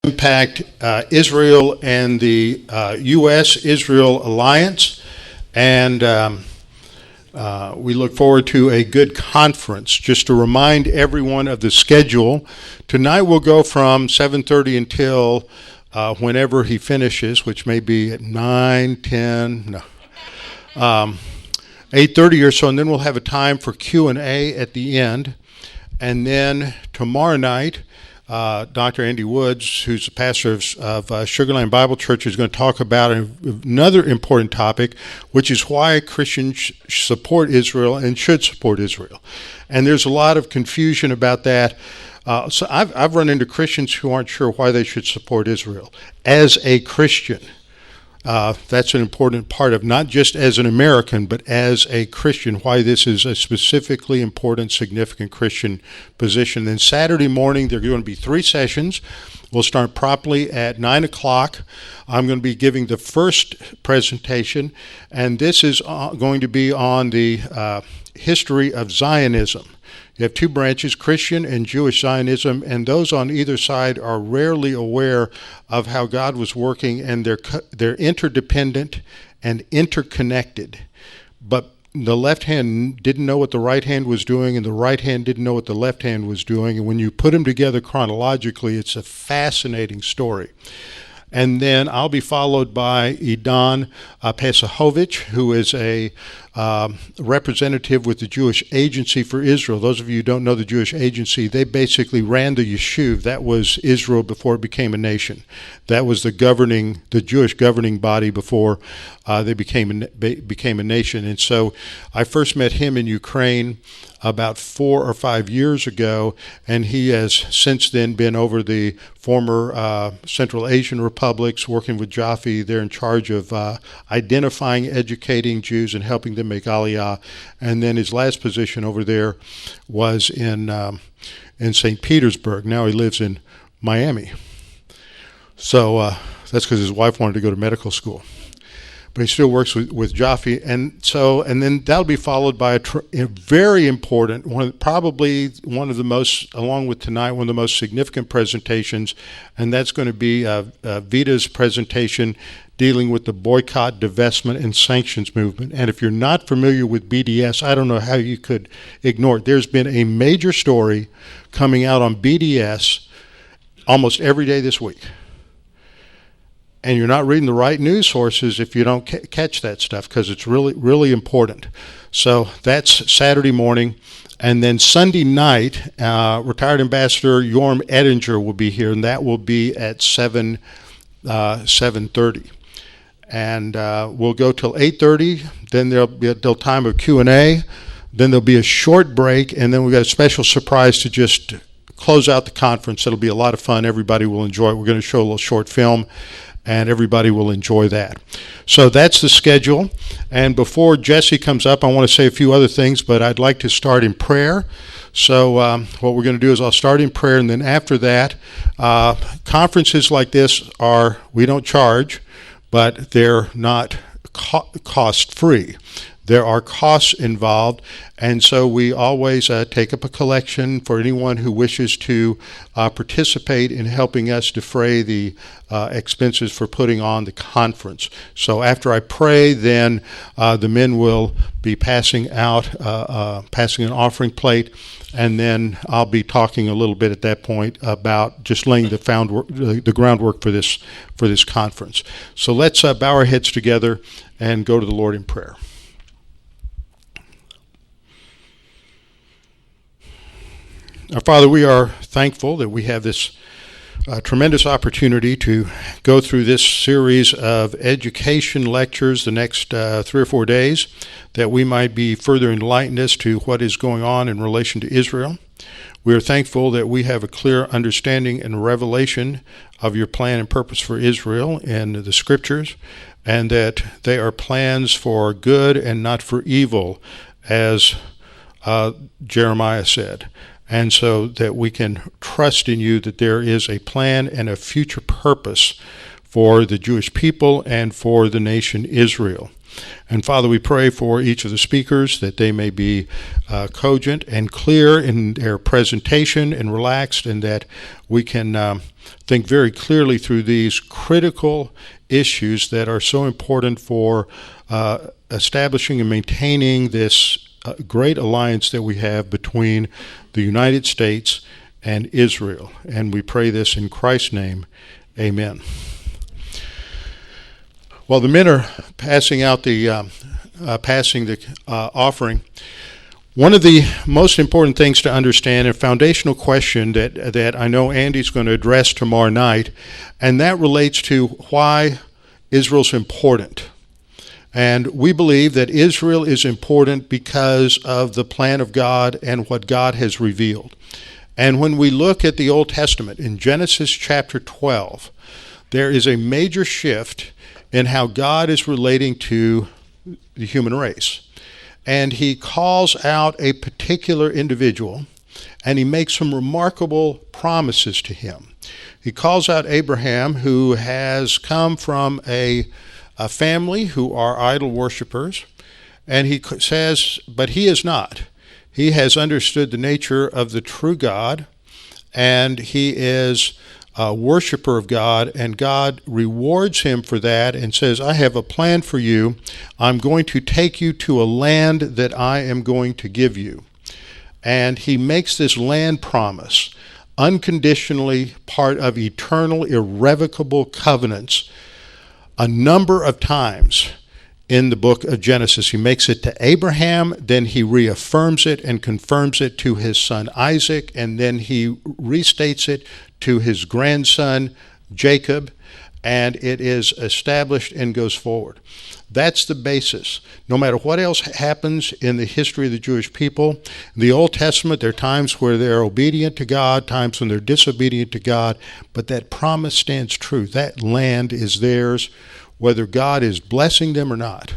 impact Israel and the U.S.-Israel alliance, and we look forward to a good conference. Just to remind everyone of the schedule, tonight we'll go from 7:30 until whenever he finishes, which may be at 8:30 or so, and then we'll have a time for Q&A at the end. And then tomorrow night, Dr. Andy Woods, who's the pastor of Sugarland Bible Church, is going to talk about another important topic, which is why Christians support Israel and should support Israel. And there's a lot of confusion about that. So I've run into Christians who aren't sure why they should support Israel. As a Christian, that's an important part of not just as an American, but as a Christian, why this is a specifically important, significant Christian position. Then Saturday morning, there are going to be 3 sessions. We'll start promptly at 9 o'clock. I'm going to be giving the first presentation, and this is going to be on the history of Zionism. You have 2 branches, Christian and Jewish Zionism, and those on either side are rarely aware of how God was working, and they're interdependent and interconnected. But the left hand didn't know what the right hand was doing, and the right hand didn't know what the left hand was doing. And when you put them together chronologically, it's a fascinating story. And then I'll be followed by Idan Pesahovich, who is a representative with the Jewish Agency for Israel. Those of you who don't know the Jewish Agency, they basically ran the Yeshuv. That was Israel before it became a nation. That was the Jewish governing body before they became a nation. And so I first met him in Ukraine about 4 or 5 years ago, and he has since then been over the former Central Asian republics, working with Jaffe. They're in charge of identifying, educating Jews, and helping them make Aliyah. And then his last position over there was in St. Petersburg. Now he lives in Miami. So that's because his wife wanted to go to medical school. But he still works with Jaffe, and then that'll be followed by a very important probably one of the most, along with tonight, one of the most significant presentations, and that's going to be Vita's presentation dealing with the boycott, divestment, and sanctions movement. And if you're not familiar with BDS, I don't know how you could ignore it. There's been a major story coming out on BDS almost every day this week. And you're not reading the right news sources if you don't catch that stuff, because it's really, really important. So that's Saturday morning. And then Sunday night, retired Ambassador Yorm Edinger will be here, and that will be at 7:30. And we'll go till 8:30. Then there'll be a time of Q&A. Then there'll be a short break, and then we've got a special surprise to just close out the conference. It'll be a lot of fun. Everybody will enjoy it. We're going to show a little short film, and everybody will enjoy that. So that's the schedule. And before Jesse comes up, I want to say a few other things, but I'd like to start in prayer. So what we're going to do is I'll start in prayer, and then after that, conferences like this we don't charge, but they're not cost-free. There are costs involved, and so we always take up a collection for anyone who wishes to participate in helping us defray the expenses for putting on the conference. So after I pray, then the men will be passing an offering plate, and then I'll be talking a little bit at that point about just laying the groundwork for this conference. So let's bow our heads together and go to the Lord in prayer. Our Father, we are thankful that we have this tremendous opportunity to go through this series of education lectures the next 3 or 4 days, that we might be further enlightened as to what is going on in relation to Israel. We are thankful that we have a clear understanding and revelation of your plan and purpose for Israel in the Scriptures, and that they are plans for good and not for evil, as Jeremiah said. And so that we can trust in you that there is a plan and a future purpose for the Jewish people and for the nation Israel. And Father, we pray for each of the speakers that they may be cogent and clear in their presentation and relaxed, and that we can think very clearly through these critical issues that are so important for establishing and maintaining this great alliance that we have between the United States and Israel. And we pray this in Christ's name. Amen. While the men are passing out the offering, one of the most important things to understand, a foundational question that I know Andy's going to address tomorrow night, and that relates to why Israel's important. And we believe that Israel is important because of the plan of God and what God has revealed. And when we look at the Old Testament, in Genesis chapter 12, there is a major shift in how God is relating to the human race. And he calls out a particular individual, and he makes some remarkable promises to him. He calls out Abraham, who has come from a family who are idol worshipers, and he says, but he is not. He has understood the nature of the true God, and he is a worshiper of God, and God rewards him for that and says, I have a plan for you. I'm going to take you to a land that I am going to give you. And he makes this land promise, unconditionally part of eternal, irrevocable covenants, a number of times in the book of Genesis. He makes it to Abraham, then he reaffirms it and confirms it to his son Isaac, and then he restates it to his grandson Jacob, and it is established and goes forward. That's the basis. No matter what else happens in the history of the Jewish people, in the Old Testament, there are times where they're obedient to God, times when they're disobedient to God, but that promise stands true. That land is theirs, whether God is blessing them or not.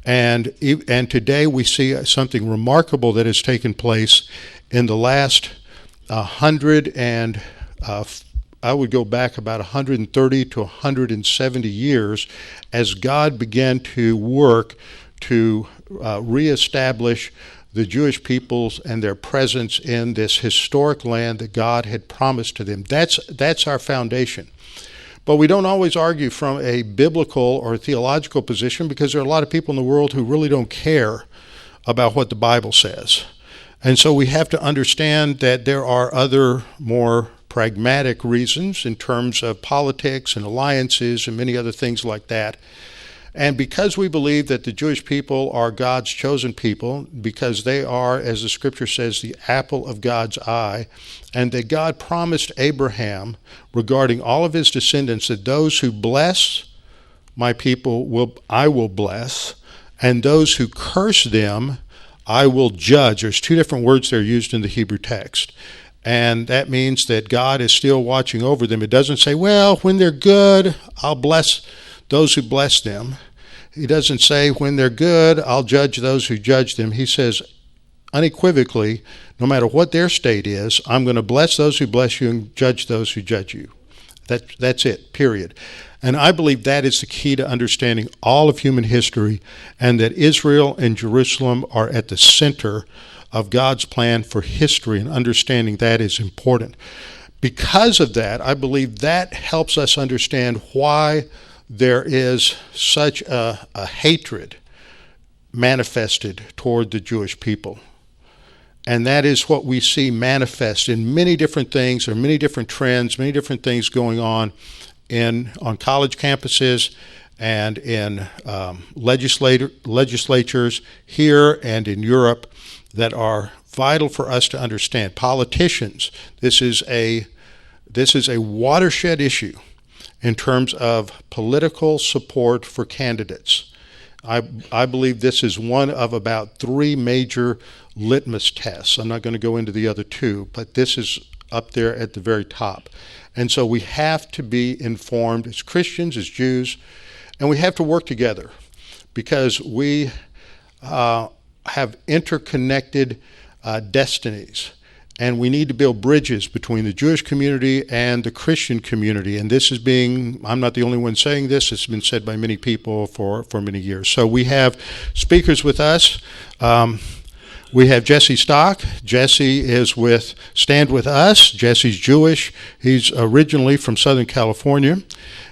And today we see something remarkable that has taken place in the last 100 and I would go back about 130 to 170 years as God began to work to reestablish the Jewish peoples and their presence in this historic land that God had promised to them. That's our foundation. But we don't always argue from a biblical or theological position, because there are a lot of people in the world who really don't care about what the Bible says. And so we have to understand that there are other more pragmatic reasons in terms of politics and alliances and many other things like that. And because we believe that the Jewish people are God's chosen people, because they are, as the scripture says, the apple of God's eye, and that God promised Abraham regarding all of his descendants that those who bless my people I will bless, and those who curse them I will judge. There's two different words that are used in the Hebrew text. And that means that God is still watching over them. It doesn't say, well, when they're good, I'll bless those who bless them. He doesn't say, when they're good, I'll judge those who judge them. He says, unequivocally, no matter what their state is, I'm going to bless those who bless you and judge those who judge you. That's it, period. And I believe that is the key to understanding all of human history, and that Israel and Jerusalem are at the center of God's plan for history, and understanding that is important. Because of that, I believe that helps us understand why there is such a hatred manifested toward the Jewish people. And that is what we see manifest in many different things, or many different trends, many different things going on college campuses and in legislatures here and in Europe, that are vital for us to understand. Politicians, this is a watershed issue in terms of political support for candidates. I believe this is one of about 3 major litmus tests. I'm not going to go into the other 2, but this is up there at the very top. And so we have to be informed as Christians, as Jews, and we have to work together, because we have interconnected destinies. and we need to build bridges between the Jewish community and the Christian community. And this is I'm not the only one saying this, it's been said by many people for many years. So we have speakers with us. We have Jesse Stock. Jesse is with StandWithUs. Jesse's Jewish. He's originally from Southern California.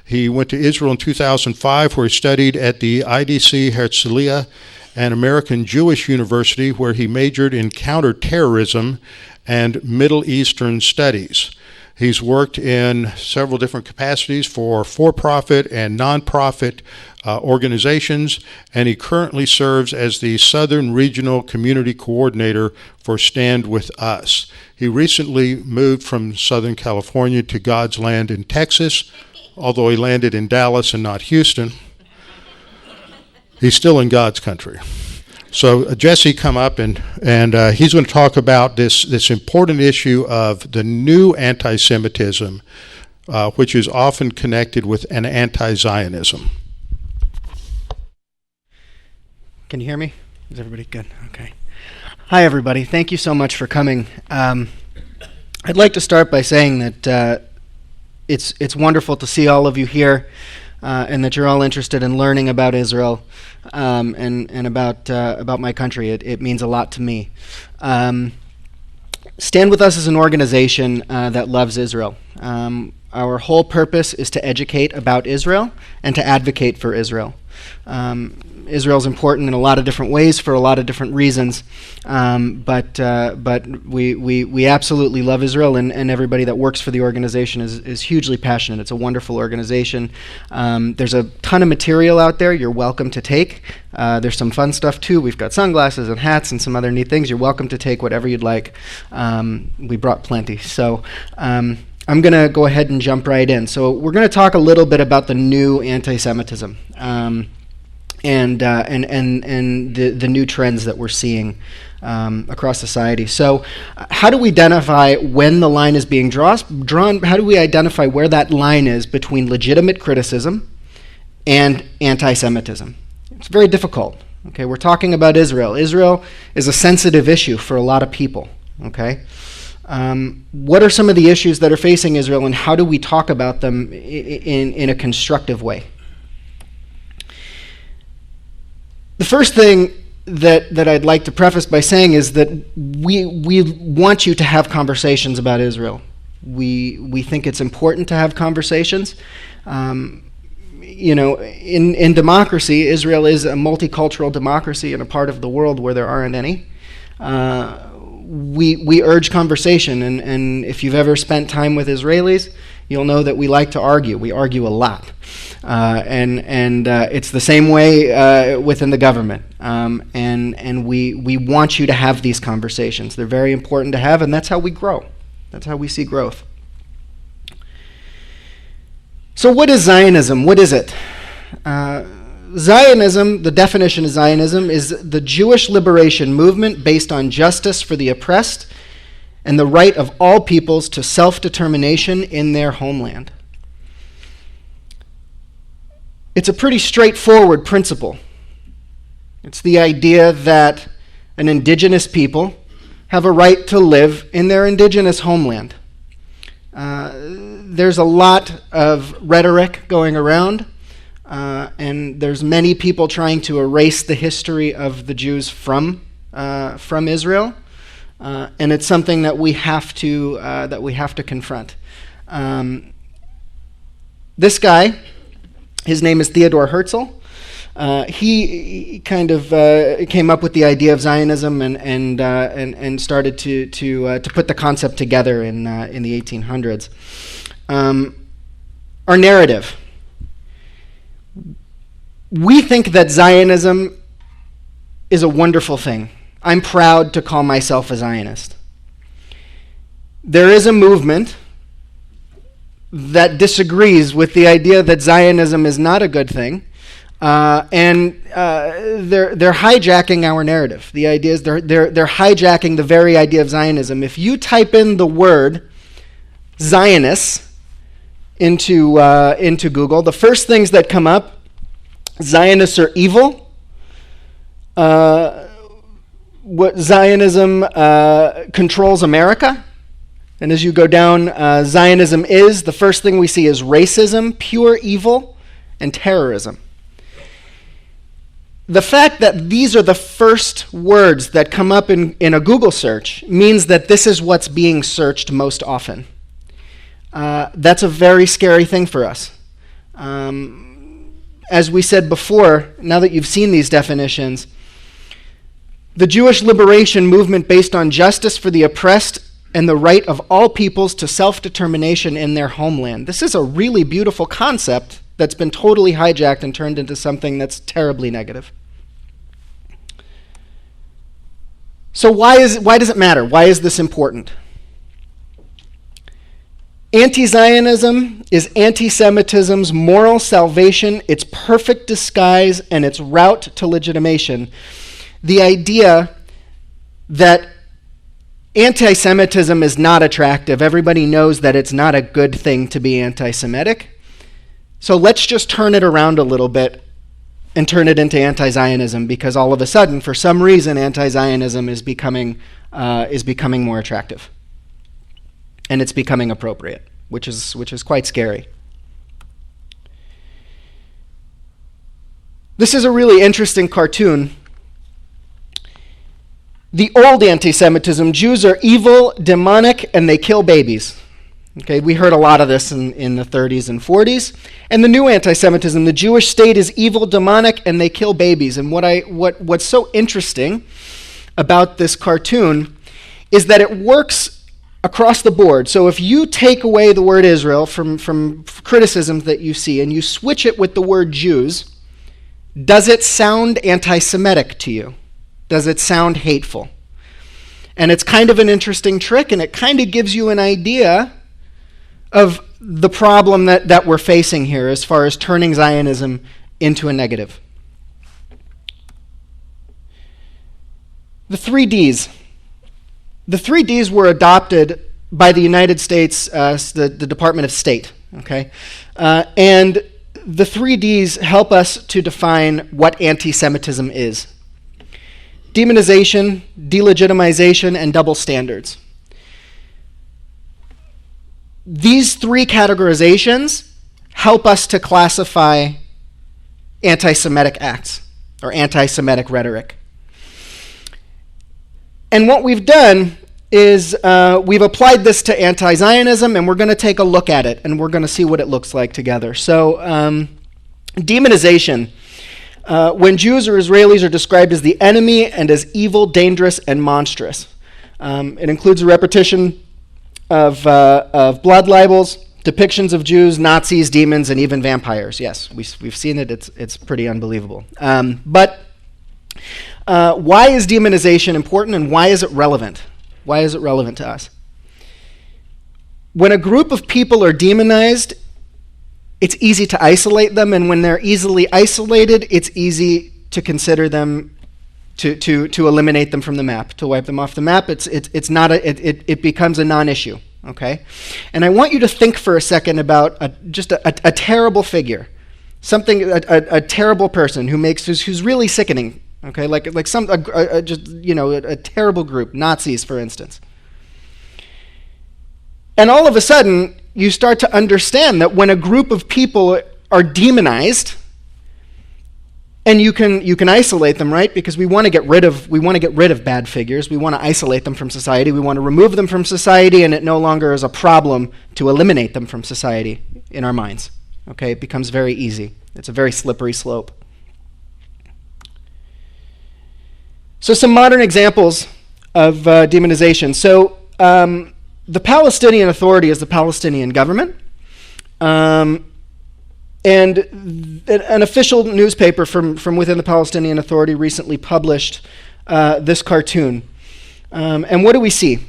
He went to Israel in 2005, where he studied at the IDC Herzliya and American Jewish University, where he majored in counterterrorism and Middle Eastern studies. He's worked in several different capacities for-profit and nonprofit organizations, and he currently serves as the Southern Regional Community Coordinator for StandWithUs. He recently moved from Southern California to God's land in Texas, although he landed in Dallas and not Houston. He's still in God's country. So Jesse come up and he's going to talk about this important issue of the new anti-Semitism, which is often connected with an anti-Zionism. Can you hear me? Is everybody good? Okay. Hi, everybody. Thank you so much for coming. I'd like to start by saying that it's wonderful to see all of you here. And that you're all interested in learning about Israel and about my country. It means a lot to me. StandWithUs is an organization that loves Israel. Our whole purpose is to educate about Israel and to advocate for Israel. Israel is important in a lot of different ways for a lot of different reasons, but we absolutely love Israel, and everybody that works for the organization is hugely passionate. It's a wonderful organization. There's a ton of material out there you're welcome to take. There's some fun stuff too. We've got sunglasses and hats and some other neat things. You're welcome to take whatever you'd like. We brought plenty. So I'm going to go ahead and jump right in. So we're going to talk a little bit about the new anti-Semitism. And the new trends that we're seeing across society. So how do we identify when the line is being drawn? How do we identify where that line is between legitimate criticism and anti-Semitism? It's very difficult. Okay, we're talking about Israel. Israel is a sensitive issue for a lot of people. Okay, what are some of the issues that are facing Israel, and how do we talk about them in a constructive way? The first thing that I'd like to preface by saying is that we want you to have conversations about Israel. We think it's important to have conversations. In democracy, Israel is a multicultural democracy in a part of the world where there aren't any. We urge conversation, and if you've ever spent time with Israelis, you'll know that we like to argue. We argue a lot. And it's the same way within the government. And we want you to have these conversations. They're very important to have, and that's how we grow. That's how we see growth. So what is Zionism? What is it? Zionism, the definition of Zionism, is the Jewish liberation movement based on justice for the oppressed and the right of all peoples to self-determination in their homeland. It's a pretty straightforward principle. It's the idea that an indigenous people have a right to live in their indigenous homeland. There's a lot of rhetoric going around, and there's many people trying to erase the history of the Jews from Israel, and it's something that we have to confront. This guy, his name is Theodor Herzl. He kind of came up with the idea of Zionism and started to put the concept together in the 1800s. Our narrative. We think that Zionism is a wonderful thing. I'm proud to call myself a Zionist. There is a movement that disagrees with the idea that Zionism is not a good thing, and they're hijacking our narrative. The idea is they're hijacking the very idea of Zionism. If you type in the word Zionists into Google, the first things that come up: Zionists are evil. what Zionism controls America. And as you go down, Zionism is, the first thing we see is racism, pure evil, and terrorism. The fact that these are the first words that come up in a Google search means that this is what's being searched most often. That's a very scary thing for us. As we said before, now that you've seen these definitions, the Jewish liberation movement based on justice for the oppressed and the right of all peoples to self-determination in their homeland. This is a really beautiful concept that's been totally hijacked and turned into something that's terribly negative. So why does it matter? Why is this important? Anti-Zionism is anti-Semitism's moral salvation, its perfect disguise, and its route to legitimation. The idea that anti-Semitism is not attractive. Everybody knows that it's not a good thing to be anti-Semitic. So let's just turn it around a little bit and turn it into anti-Zionism, because all of a sudden, for some reason, anti-Zionism is becoming more attractive. And it's becoming appropriate, which is quite scary. This is a really interesting cartoon. The old anti-Semitism, Jews are evil, demonic, and they kill babies. Okay, we heard a lot of this in the 30s and 40s. And the new anti-Semitism, the Jewish state is evil, demonic, and they kill babies. And what's so interesting about this cartoon is that it works across the board. So if you take away the word Israel from criticisms that you see and you switch it with the word Jews, does it sound anti-Semitic to you? Does it sound hateful? And it's kind of an interesting trick, and it kind of gives you an idea of the problem that we're facing here as far as turning Zionism into a negative. The 3Ds. The 3Ds were adopted by the United States, the Department of State. Okay? And the 3Ds help us to define what anti-Semitism is. Demonization, delegitimization, and double standards. These three categorizations help us to classify anti-Semitic acts or anti-Semitic rhetoric. And what we've done is we've applied this to anti-Zionism, and we're going to take a look at it, and we're going to see what it looks like together. So, demonization. When Jews or Israelis are described as the enemy and as evil, dangerous, and monstrous. It includes a repetition of blood libels, depictions of Jews, Nazis, demons, and even vampires. Yes, we've seen it. It's pretty unbelievable. But why is demonization important, and why is it relevant? Why is it relevant to us? When a group of people are demonized, it's easy to isolate them, and when they're easily isolated, it's easy to consider them to eliminate them from the map, to wipe them off the map. It becomes a non-issue. Okay, and I want you to think for a second about a terrible figure, a terrible person who's really sickening. Okay, a terrible group, Nazis, for instance. And all of a sudden, you start to understand that when a group of people are demonized, and you can isolate them, right? Because we want to get rid of bad figures. We want to isolate them from society. We want to remove them from society, and it no longer is a problem to eliminate them from society in our minds. Okay, it becomes very easy. It's a very slippery slope. So some modern examples of demonization. So the Palestinian Authority is the Palestinian government. And an official newspaper from within the Palestinian Authority recently published this cartoon. And what do we see?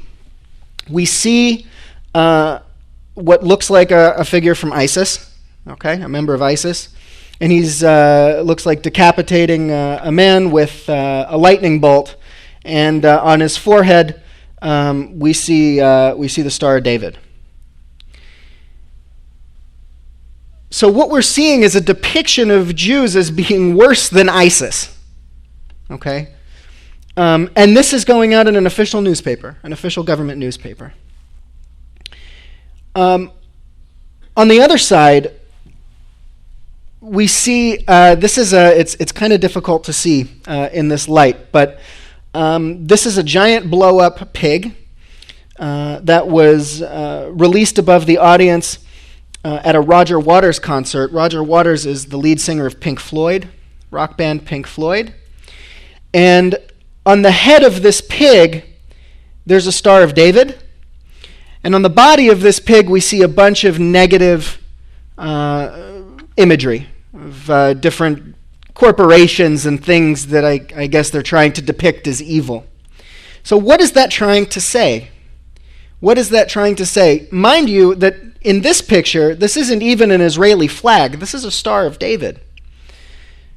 We see what looks like a figure from ISIS, okay, a member of ISIS. And he's looks like decapitating a man with a lightning bolt. And on his forehead, we see the Star of David. So what we're seeing is a depiction of Jews as being worse than ISIS. Okay? And this is going out in an official newspaper, an official government newspaper. On the other side, we see it's kind of difficult to see in this light, but this is a giant blow-up pig that was released above the audience at a Roger Waters concert. Roger Waters is the lead singer of Pink Floyd, rock band Pink Floyd. And on the head of this pig, there's a Star of David. And on the body of this pig, we see a bunch of negative imagery of different corporations and things that I guess they're trying to depict as evil. So what is that trying to say? What is that trying to say? Mind you that in this picture, this isn't even an Israeli flag. This is a Star of David.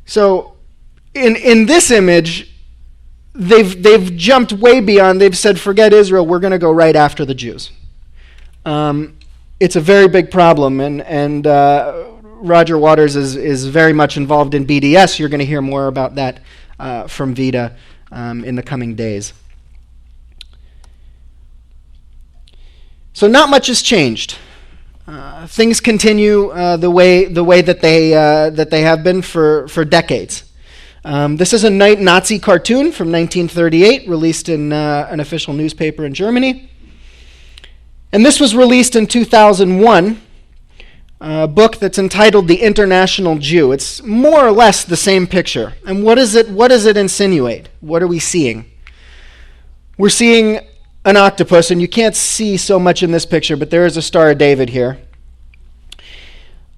So in this image, they've jumped way beyond. They've said, forget Israel, we're going to go right after the Jews. It's a very big problem, and Roger Waters is very much involved in BDS. You're going to hear more about that from Vida in the coming days. So not much has changed. Things continue the way that they have been for decades. This is a Nazi cartoon from 1938, released in an official newspaper in Germany. And this was released in 2001, a book that's entitled The International Jew. It's more or less the same picture. And what does it insinuate? What are we seeing? We're seeing an octopus, and you can't see so much in this picture, but there is a Star of David here.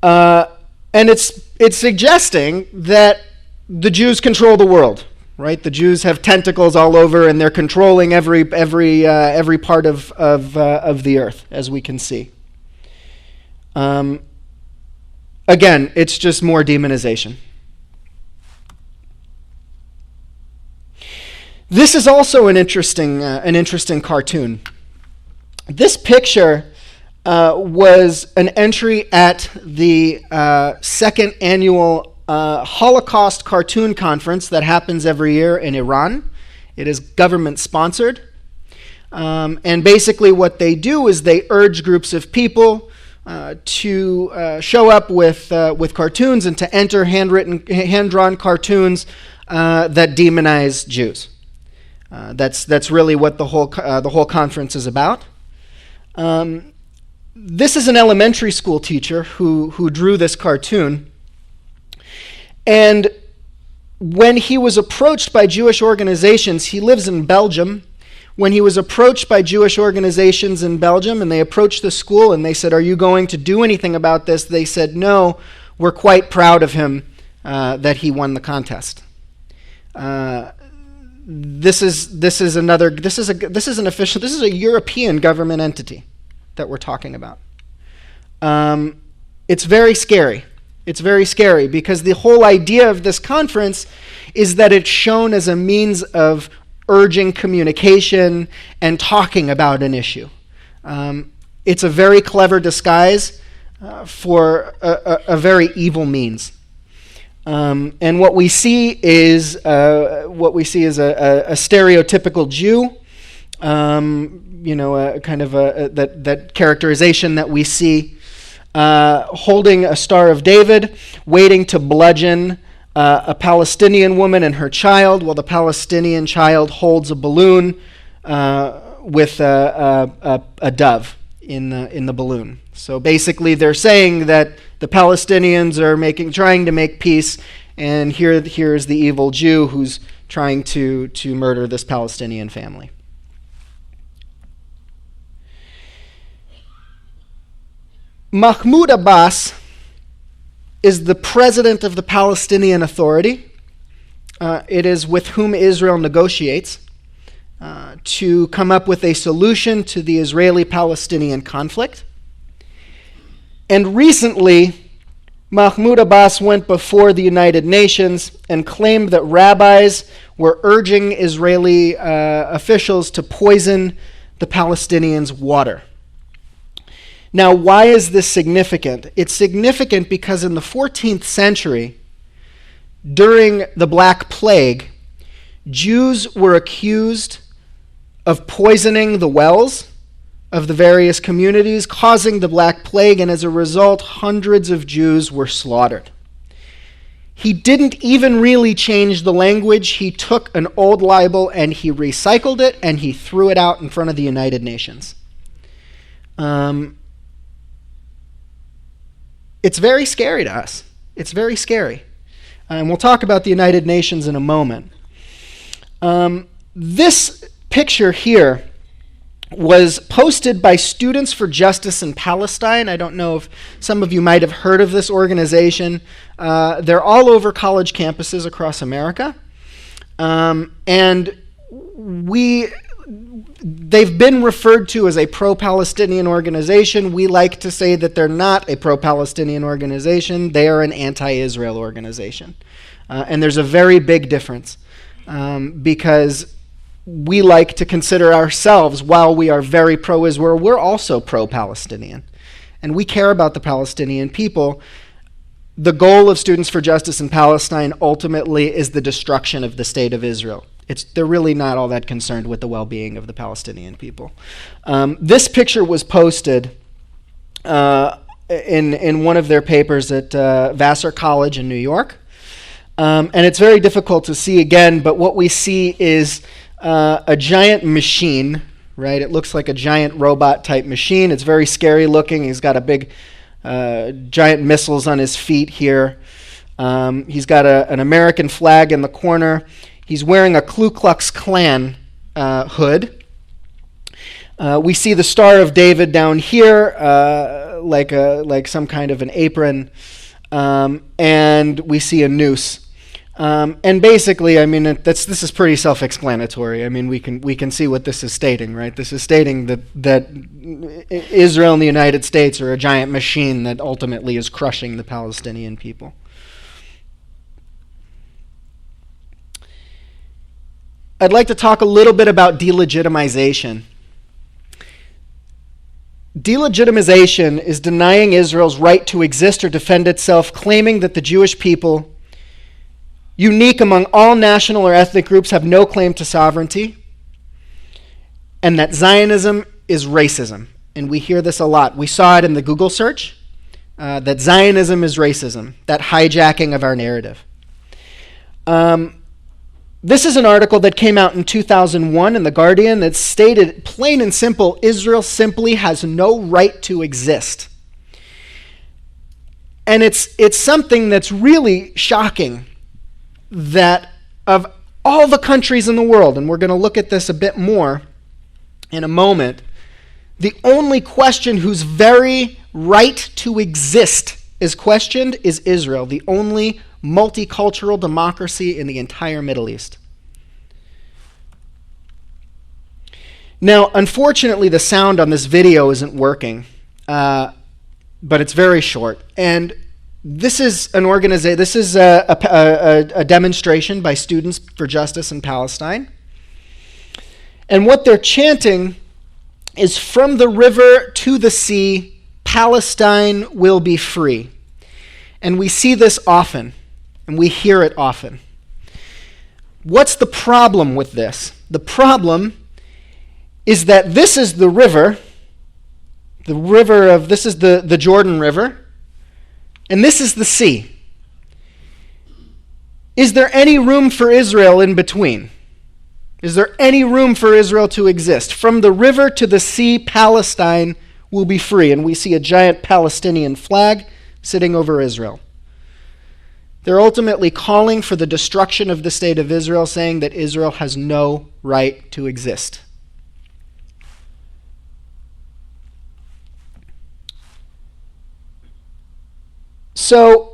And it's suggesting that the Jews control the world, right? The Jews have tentacles all over, and they're controlling every part of the earth, as we can see. Again, it's just more demonization. This is also an interesting cartoon. This picture was an entry at the second annual Holocaust Cartoon Conference that happens every year in Iran. It is government sponsored. And basically what they do is they urge groups of people to show up with cartoons and to enter hand-drawn cartoons that demonize Jews. That's really what the whole conference is about. This is an elementary school teacher who drew this cartoon. And when he was approached by Jewish organizations, he lives in Belgium. When he was approached by Jewish organizations in Belgium, and they approached the school and they said, "Are you going to do anything about this?" They said, "No, we're quite proud of him that he won the contest." This is a European government entity that we're talking about. It's very scary. It's very scary because the whole idea of this conference is that it's shown as a means of urging communication and talking about an issue. It's a very clever disguise for a very evil means. And what we see is a stereotypical Jew. That characterization that we see, holding a Star of David, waiting to bludgeon a Palestinian woman and her child, while the Palestinian child holds a balloon with a dove in the balloon. So basically, they're saying that the Palestinians are trying to make peace, and here's the evil Jew who's trying to murder this Palestinian family. Mahmoud Abbas is the president of the Palestinian Authority. It is with whom Israel negotiates to come up with a solution to the Israeli-Palestinian conflict. And recently, Mahmoud Abbas went before the United Nations and claimed that rabbis were urging Israeli officials to poison the Palestinians' water. Now, why is this significant? It's significant because in the 14th century, during the Black Plague, Jews were accused of poisoning the wells of the various communities, causing the Black Plague, and as a result, hundreds of Jews were slaughtered. He didn't even really change the language. He took an old libel and he recycled it and he threw it out in front of the United Nations. It's very scary to us. It's very scary. And we'll talk about the United Nations in a moment. This picture here was posted by Students for Justice in Palestine. I don't know if some of you might have heard of this organization. They're all over college campuses across America. And they've been referred to as a pro-Palestinian organization. We like to say that they're not a pro-Palestinian organization. They are an anti-Israel organization. And there's a very big difference because we like to consider ourselves, while we are very pro-Israel, we're also pro-Palestinian. And we care about the Palestinian people. The goal of Students for Justice in Palestine ultimately is the destruction of the state of Israel. They're really not all that concerned with the well-being of the Palestinian people. This picture was posted in one of their papers at Vassar College in New York. And it's very difficult to see again, but what we see is a giant machine, right? It looks like a giant robot-type machine. It's very scary looking. He's got a big giant missiles on his feet here. He's got an American flag in the corner. He's wearing a Ku Klux Klan hood. We see the Star of David down here, like some kind of an apron, and we see a noose. And basically, I mean, this is pretty self-explanatory. I mean, we can see what this is stating, right? This is stating that Israel and the United States are a giant machine that ultimately is crushing the Palestinian people. I'd like to talk a little bit about delegitimization. Delegitimization is denying Israel's right to exist or defend itself, claiming that the Jewish people, unique among all national or ethnic groups, have no claim to sovereignty, and that Zionism is racism. And we hear this a lot. We saw it in the Google search, that Zionism is racism, that hijacking of our narrative. This is an article that came out in 2001 in The Guardian that stated, plain and simple, Israel simply has no right to exist. And it's something that's really shocking, that of all the countries in the world, and we're going to look at this a bit more in a moment, the only question whose very right to exist is questioned is Israel, the only multicultural democracy in the entire Middle East. Now, unfortunately, the sound on this video isn't working, but it's very short. And this is an organization. This is a demonstration by Students for Justice in Palestine. And what they're chanting is, "From the river to the sea, Palestine will be free." And we see this often, and we hear it often. What's the problem with this? The problem is that this is the river of, this is the Jordan River, and this is the sea. Is there any room for Israel in between? Is there any room for Israel to exist? From the river to the sea, Palestine will be free. And we see a giant Palestinian flag sitting over Israel. They're ultimately calling for the destruction of the state of Israel, saying that Israel has no right to exist. So,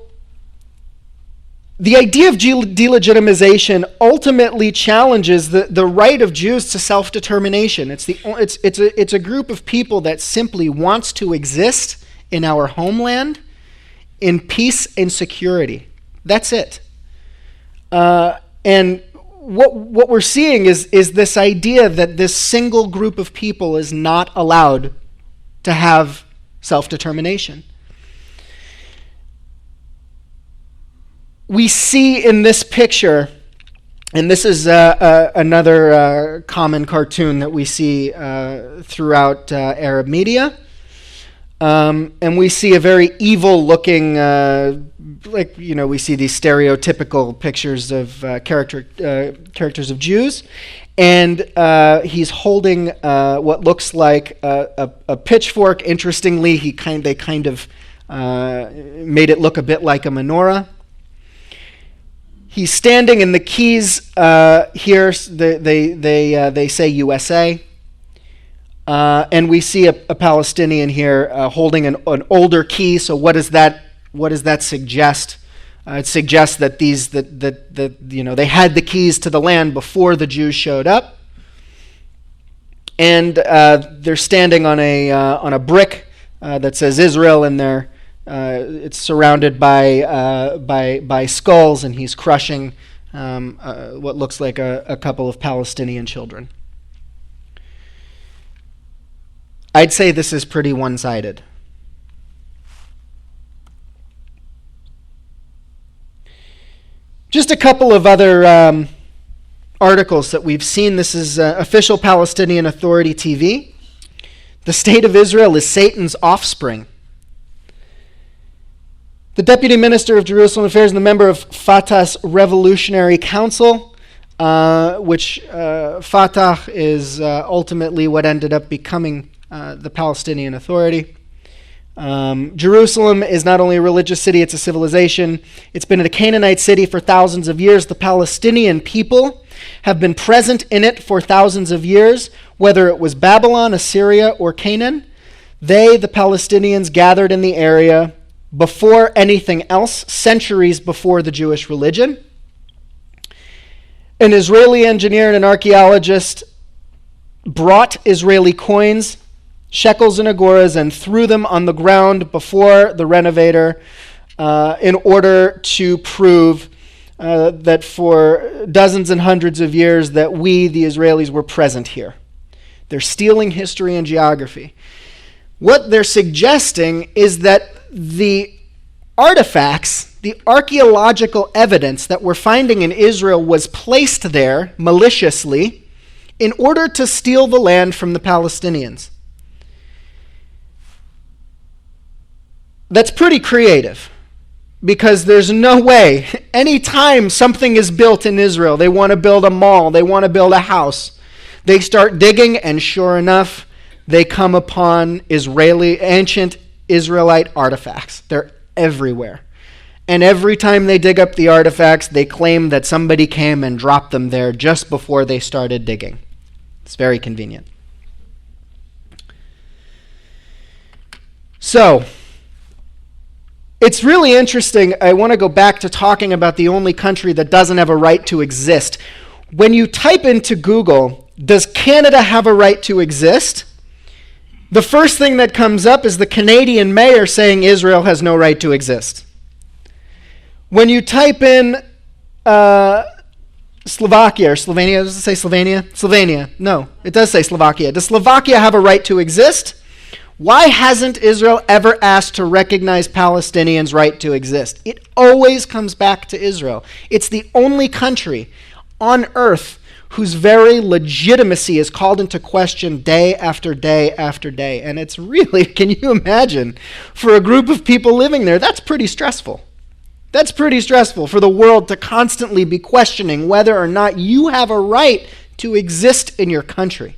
the idea of delegitimization ultimately challenges the right of Jews to self-determination. It's a group of people that simply wants to exist in our homeland in peace and security. That's it. And what we're seeing is this idea that this single group of people is not allowed to have self-determination. We see in this picture And this is another common cartoon that we see throughout Arab media. And we see a very evil-looking, we see these stereotypical pictures of characters of Jews. And he's holding what looks like a pitchfork. Interestingly, they kind of made it look a bit like a menorah. He's standing, and the keys here, they say USA. And we see a Palestinian here holding an older key. So what does that suggest? It suggests that they had the keys to the land before the Jews showed up, and they're standing on a brick that says Israel, and it's surrounded by skulls, and he's crushing what looks like a couple of Palestinian children. I'd say this is pretty one-sided. Just a couple of other articles that we've seen. This is official Palestinian Authority TV. The state of Israel is Satan's offspring. The Deputy Minister of Jerusalem Affairs and the member of Fatah's Revolutionary Council, which Fatah is ultimately what ended up becoming the Palestinian Authority. Jerusalem is not only a religious city, it's a civilization. It's been a Canaanite city for thousands of years. The Palestinian people have been present in it for thousands of years, whether it was Babylon, Assyria, or Canaan. They, the Palestinians, gathered in the area before anything else, centuries before the Jewish religion. An Israeli engineer and an archaeologist brought Israeli coins, shekels and agoras, and threw them on the ground before the renovator in order to prove that for dozens and hundreds of years that we, the Israelis, were present here. They're stealing history and geography. What they're suggesting is that the artifacts, the archaeological evidence that we're finding in Israel was placed there maliciously in order to steal the land from the Palestinians. That's pretty creative, because there's no way, anytime something is built in Israel, they want to build a mall, they want to build a house, they start digging, and sure enough, they come upon ancient Israelite artifacts. They're everywhere. And every time they dig up the artifacts, they claim that somebody came and dropped them there just before they started digging. It's very convenient. So, it's really interesting. I want to go back to talking about the only country that doesn't have a right to exist. When you type into Google, does Canada have a right to exist? The first thing that comes up is the Canadian mayor saying Israel has no right to exist. When you type in Slovakia or Slovenia, does it say Slovenia? Slovenia. No, it does say Slovakia. Does Slovakia have a right to exist? Why hasn't Israel ever asked to recognize Palestinians' right to exist? It always comes back to Israel. It's the only country on earth whose very legitimacy is called into question day after day after day. And it's really, can you imagine, for a group of people living there, that's pretty stressful. That's pretty stressful for the world to constantly be questioning whether or not you have a right to exist in your country.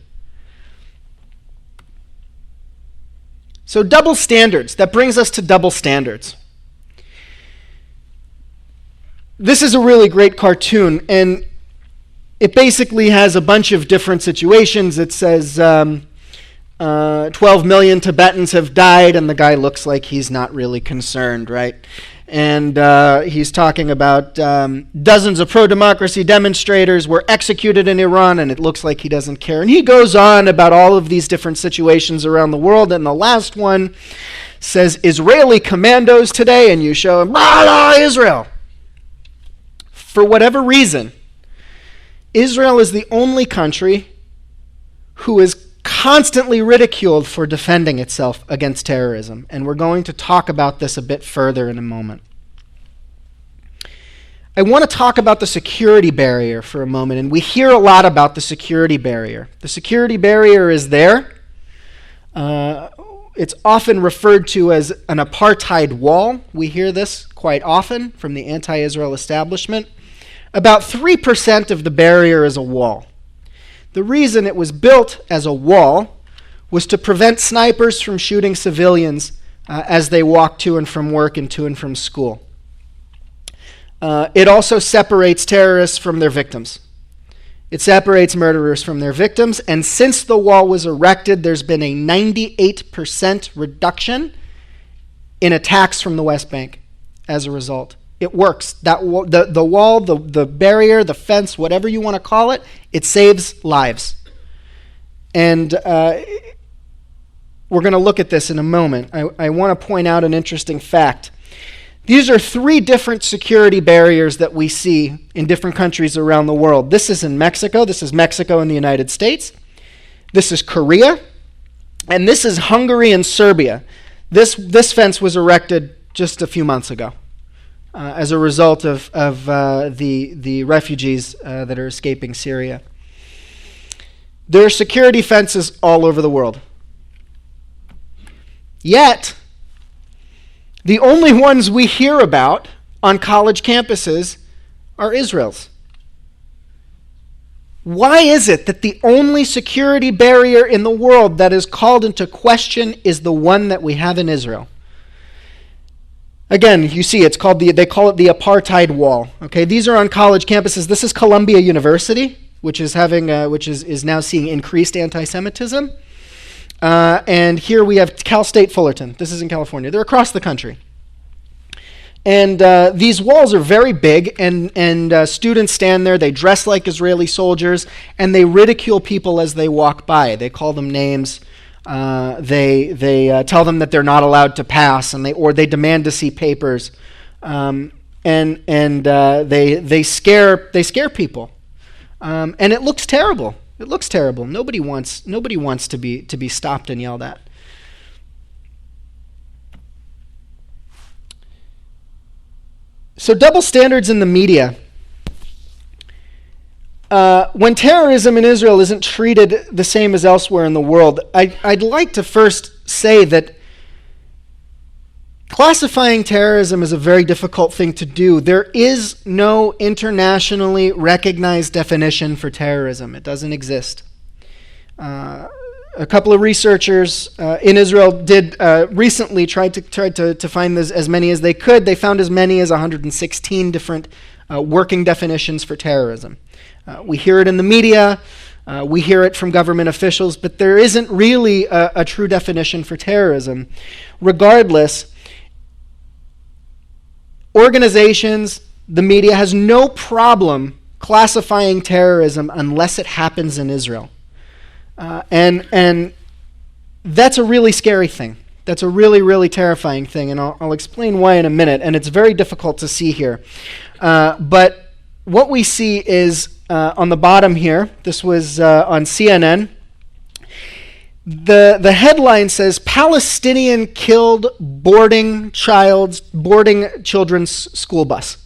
So double standards. That brings us to double standards. This is a really great cartoon, and it basically has a bunch of different situations. It says 12 million Tibetans have died, and the guy looks like he's not really concerned, right? And he's talking about dozens of pro-democracy demonstrators were executed in Iran, and it looks like he doesn't care. And he goes on about all of these different situations around the world, and the last one says Israeli commandos today, and you show him, Israel. For whatever reason, Israel is the only country who is constantly ridiculed for defending itself against terrorism. And we're going to talk about this a bit further in a moment. I want to talk about the security barrier for a moment, and we hear a lot about the security barrier. The security barrier is there. It's often referred to as an apartheid wall. We hear this quite often from the anti-Israel establishment. About 3% of the barrier is a wall. The reason it was built as a wall was to prevent snipers from shooting civilians as they walk to and from work and to and from school. It also separates terrorists from their victims. It separates murderers from their victims, and since the wall was erected, there's been a 98% reduction in attacks from the West Bank as a result. It works. The wall, the barrier, the fence, whatever you want to call it, it saves lives. And we're going to look at this in a moment. I want to point out an interesting fact. These are 3 different security barriers that we see in different countries around the world. This is in Mexico. This is Mexico and the United States. This is Korea. And this is Hungary and Serbia. This fence was erected just a few months ago as a result of the refugees that are escaping Syria. There are security fences all over the world. Yet, the only ones we hear about on college campuses are Israel's. Why is it that the only security barrier in the world that is called into question is the one that we have in Israel? Again, you see, they call it the Apartheid Wall. Okay, these are on college campuses. This is Columbia University, which is now seeing increased anti-Semitism. And here we have Cal State Fullerton. This is in California. They're across the country. And these walls are very big, and students stand there. They dress like Israeli soldiers, and they ridicule people as they walk by. They call them names. They tell them that they're not allowed to pass, or they demand to see papers. And they scare people. And it looks terrible. It looks terrible. Nobody wants to be stopped and yelled at. So double standards in the media. When terrorism in Israel isn't treated the same as elsewhere in the world, I'd like to first say that classifying terrorism is a very difficult thing to do. There is no internationally recognized definition for terrorism. It doesn't exist. A couple of researchers in Israel did recently try to find as many as they could. They found as many as 116 different working definitions for terrorism. We hear it in the media. We hear it from government officials, but there isn't really a true definition for terrorism. Regardless, organizations, the media has no problem classifying terrorism unless it happens in Israel. And that's a really scary thing. That's a really, really terrifying thing, and I'll explain why in a minute, and it's very difficult to see here. But what we see is on the bottom here, this was on CNN, the headline says, Palestinian killed boarding children's school bus.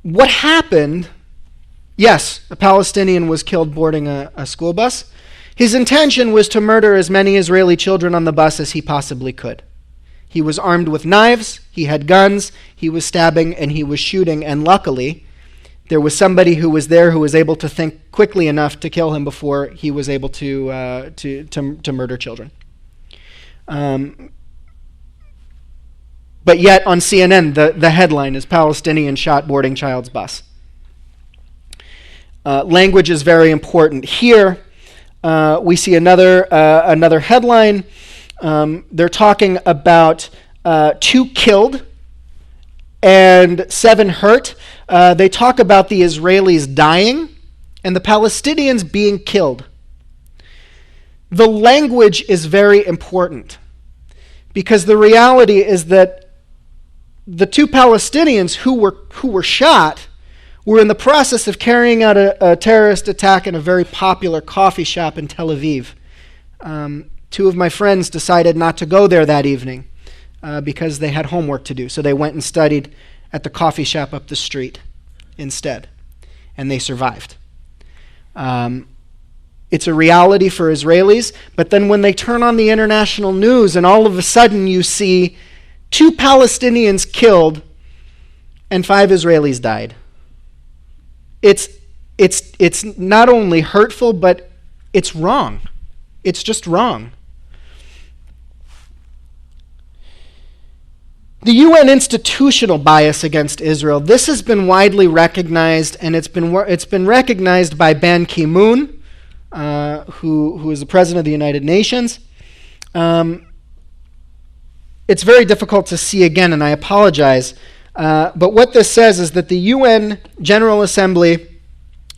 What happened? Yes, a Palestinian was killed boarding a school bus. His intention was to murder as many Israeli children on the bus as he possibly could. He was armed with knives, he had guns, he was stabbing, and he was shooting, and luckily, there was somebody who was there who was able to think quickly enough to kill him before he was able to murder children. But yet on CNN, the headline is Palestinian shot boarding child's bus. Language is very important. Here, we see another headline. They're talking about 2 killed and 7 hurt. They talk about the Israelis dying and the Palestinians being killed. The language is very important because the reality is that the 2 Palestinians who were shot were in the process of carrying out a terrorist attack in a very popular coffee shop in Tel Aviv. 2 of my friends decided not to go there that evening because they had homework to do. So they went and studied at the coffee shop up the street instead. And they survived. It's a reality for Israelis, but then when they turn on the international news and all of a sudden you see 2 Palestinians killed and 5 Israelis died. It's not only hurtful, but it's wrong. It's just wrong. The UN institutional bias against Israel, this has been widely recognized, and it's been recognized by Ban Ki-moon, who is the president of the United Nations. It's very difficult to see again, and I apologize, but what this says is that the UN General Assembly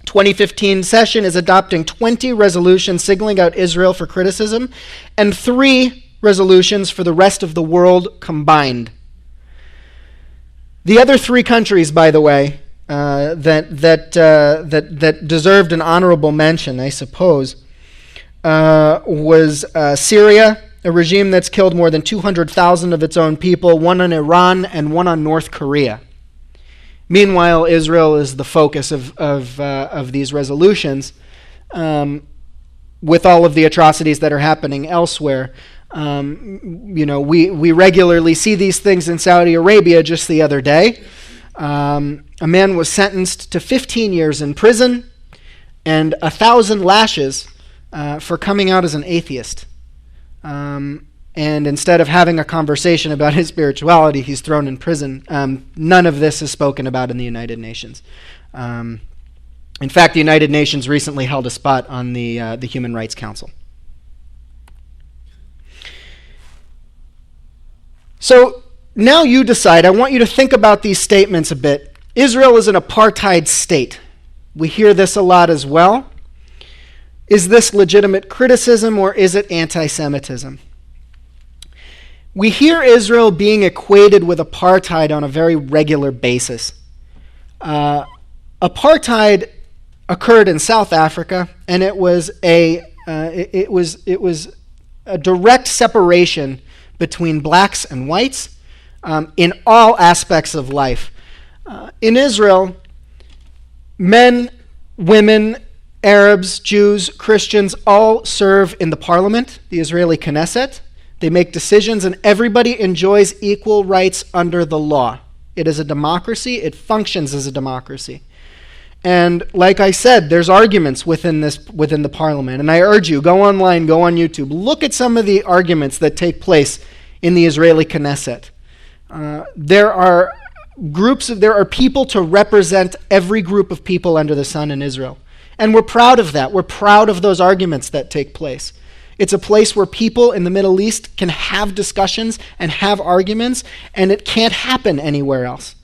2015 session is adopting 20 resolutions singling out Israel for criticism, and 3 resolutions for the rest of the world combined. The other 3 countries, by the way, that deserved an honorable mention, I suppose, was Syria, a regime that's killed more than 200,000 of its own people, one on Iran and one on North Korea. Meanwhile, Israel is the focus of these resolutions, with all of the atrocities that are happening elsewhere. We regularly see these things in Saudi Arabia. Just the other day, a man was sentenced to 15 years in prison and 1,000 lashes for coming out as an atheist. And instead of having a conversation about his spirituality, he's thrown in prison. None of this is spoken about in the United Nations. In fact, the United Nations recently held a spot on the Human Rights Council. So now you decide. I want you to think about these statements a bit. Israel is an apartheid state. We hear this a lot as well. Is this legitimate criticism or is it anti-Semitism? We hear Israel being equated with apartheid on a very regular basis. Apartheid occurred in South Africa, and it was a direct separation between blacks and whites in all aspects of life. In Israel, men, women, Arabs, Jews, Christians all serve in the parliament, the Israeli Knesset. They make decisions, and everybody enjoys equal rights under the law. It is a democracy. It functions as a democracy. And like I said, there's arguments within the parliament. And I urge you, go online, go on YouTube, look at some of the arguments that take place in the Israeli Knesset. There are people to represent every group of people under the sun in Israel. And we're proud of that. We're proud of those arguments that take place. It's a place where people in the Middle East can have discussions and have arguments, and it can't happen anywhere else.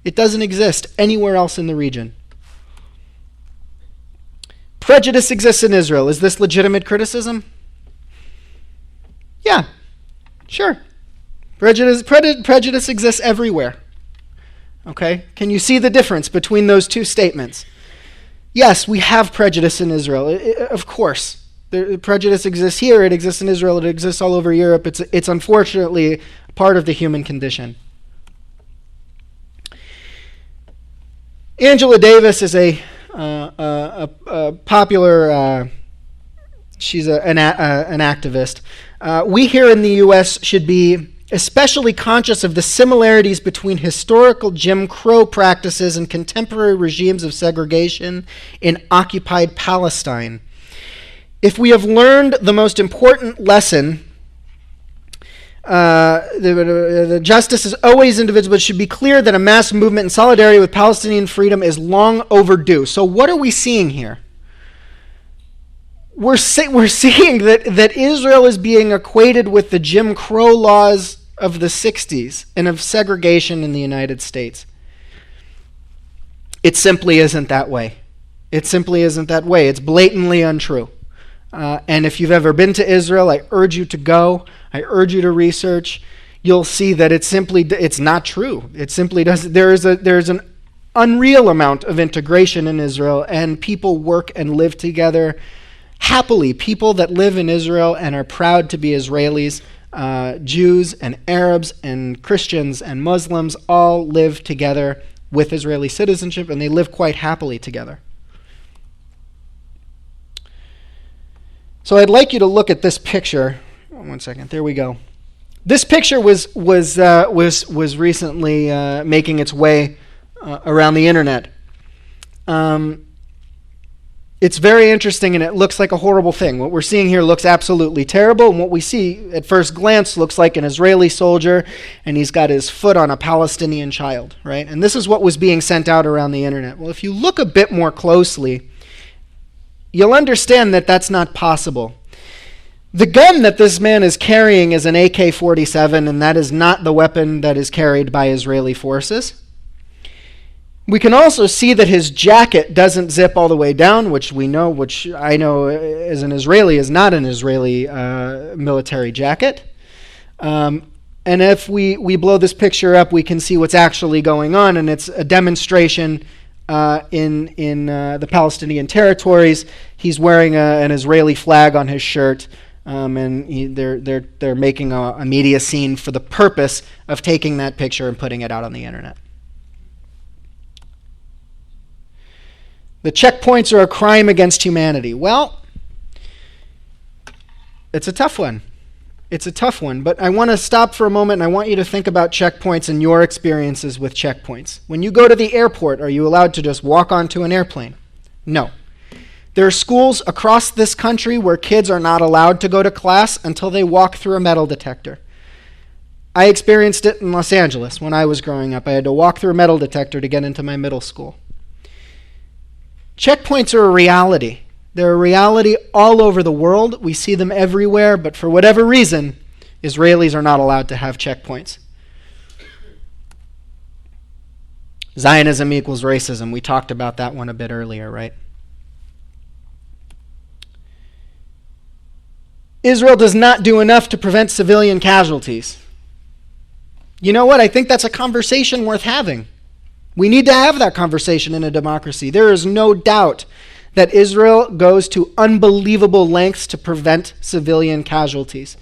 It doesn't exist anywhere else in the region. Prejudice exists in Israel. Is this legitimate criticism? Yeah, sure. Prejudice exists everywhere. Okay? Can you see the difference between those two statements? Yes, we have prejudice in Israel. Of course. Prejudice exists here, it exists in Israel, it exists all over Europe. It's unfortunately part of the human condition. Angela Davis is a popular, she's an activist. We here in the U.S. should be especially conscious of the similarities between historical Jim Crow practices and contemporary regimes of segregation in occupied Palestine. If we have learned the most important lesson, the justice is always indivisible. It should be clear that a mass movement in solidarity with Palestinian freedom is long overdue. So what are we seeing here? We're seeing that Israel is being equated with the Jim Crow laws of the 60s and of segregation in the United States. It simply isn't that way. It simply isn't that way. It's blatantly untrue. And if you've ever been to Israel, I urge you to go. I urge you to research. You'll see that it's not true. It simply doesn't. There's an unreal amount of integration in Israel, and people work and live together happily. People that live in Israel and are proud to be Israelis Jews and Arabs and Christians and Muslims all live together with Israeli citizenship, and they live quite happily together. So I'd like you to look at this picture. One second. There we go. This picture was recently making its way around the internet. It's very interesting, and it looks like a horrible thing. What we're seeing here looks absolutely terrible, and what we see at first glance looks like an Israeli soldier, and he's got his foot on a Palestinian child, right? And this is what was being sent out around the internet. Well, if you look a bit more closely, you'll understand that that's not possible. The gun that this man is carrying is an AK-47, and that is not the weapon that is carried by Israeli forces. We can also see that his jacket doesn't zip all the way down, which I know as an Israeli is not an Israeli military jacket. And if we blow this picture up, we can see what's actually going on, and it's a demonstration in the Palestinian territories. He's wearing an Israeli flag on his shirt, and they're making a media scene for the purpose of taking that picture and putting it out on the internet. The checkpoints are a crime against humanity. Well, it's a tough one. It's a tough one, but I want to stop for a moment and I want you to think about checkpoints and your experiences with checkpoints. When you go to the airport, are you allowed to just walk onto an airplane? No. There are schools across this country where kids are not allowed to go to class until they walk through a metal detector. I experienced it in Los Angeles when I was growing up. I had to walk through a metal detector to get into my middle school. Checkpoints are a reality. They're a reality all over the world. We see them everywhere, but for whatever reason, Israelis are not allowed to have checkpoints. Zionism equals racism. We talked about that one a bit earlier, right? Israel does not do enough to prevent civilian casualties. You know what? I think that's a conversation worth having. We need to have that conversation in a democracy. There is no doubt that Israel goes to unbelievable lengths to prevent civilian casualties.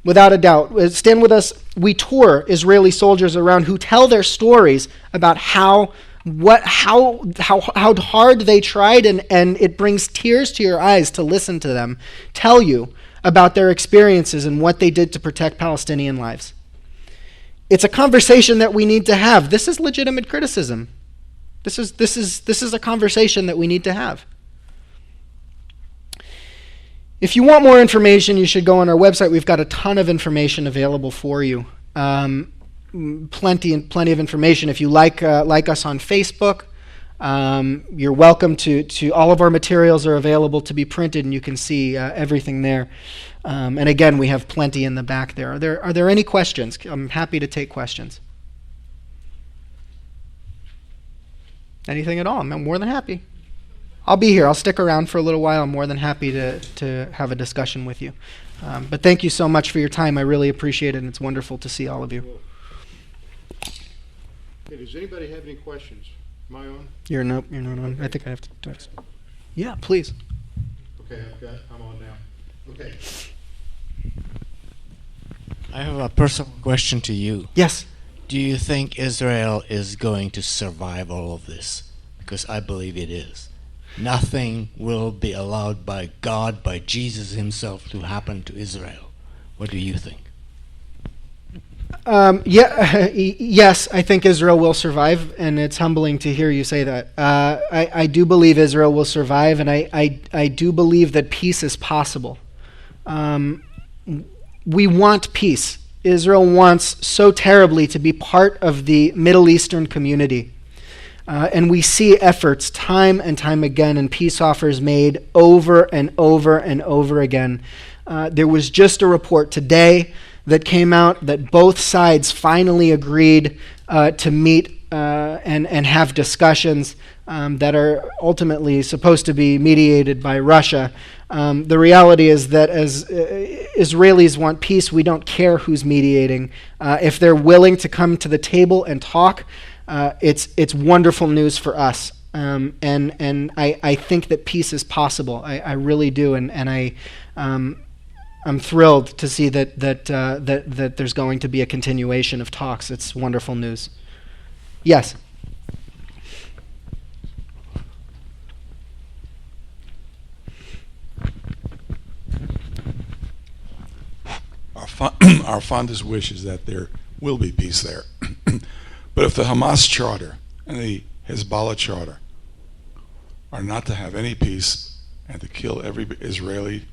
Without a doubt. Stand With Us, we tour Israeli soldiers around who tell their stories about how hard they tried, and it brings tears to your eyes to listen to them tell you about their experiences and what they did to protect Palestinian lives. It's a conversation that we need to have. This is legitimate criticism. This is a conversation that we need to have. If you want more information, you should go on our website. We've got a ton of information available for you. Plenty of information. If you like us on Facebook, you're welcome to. All of our materials are available to be printed, and you can see everything there. And again, we have plenty in the back there. Are there any questions? I'm happy to take questions. Anything at all? I'm more than happy. I'll be here. I'll stick around for a little while. I'm more than happy to have a discussion with you. But thank you so much for your time. I really appreciate it, and it's wonderful to see all of you. Hey, does anybody have any questions? Am I on? You're not on. I think I have to do it. Yeah, please. Okay, I'm on now. Okay. I have a personal question to you. Yes. Do you think Israel is going to survive all of this? Because I believe it is. Nothing will be allowed by God, by Jesus himself, to happen to Israel. What do you think? Yes, I think Israel will survive, and it's humbling to hear you say that. I do believe Israel will survive, and I do believe that peace is possible. We want peace. Israel wants so terribly to be part of the Middle Eastern community. And we see efforts time and time again, and peace offers made over and over and over again. There was just a report today that came out that both sides finally agreed to meet and have discussions that are ultimately supposed to be mediated by Russia. The reality is that as Israelis want peace, we don't care who's mediating. If they're willing to come to the table and talk, it's wonderful news for us. And I think that peace is possible. I really do. And I'm thrilled to see that there's going to be a continuation of talks. It's wonderful news. Yes. Our fondest wish is that there will be peace there. But if the Hamas charter and the Hezbollah charter are not to have any peace and to kill every Israeli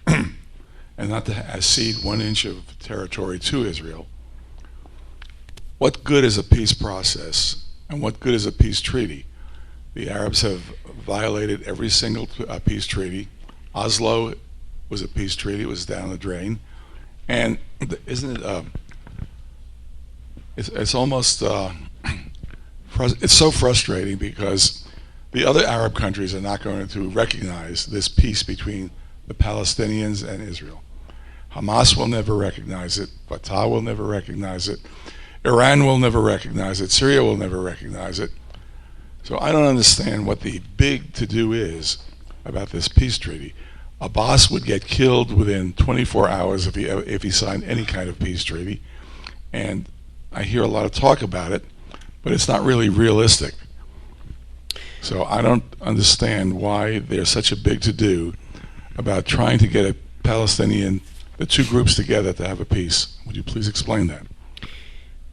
and not to cede 1 inch of territory to Israel, what good is a peace process and what good is a peace treaty? The Arabs have violated every single peace treaty. Oslo was a peace treaty. It was down the drain. And isn't it, it's almost, it's so frustrating because the other Arab countries are not going to recognize this peace between the Palestinians and Israel. Hamas will never recognize it. Fatah will never recognize it. Iran will never recognize it. Syria will never recognize it. So I don't understand what the big to-do is about this peace treaty. Abbas would get killed within 24 hours if he signed any kind of peace treaty. And I hear a lot of talk about it, but it's not really realistic. So I don't understand why there's such a big to-do about trying to get the two groups together to have a peace. Would you please explain that?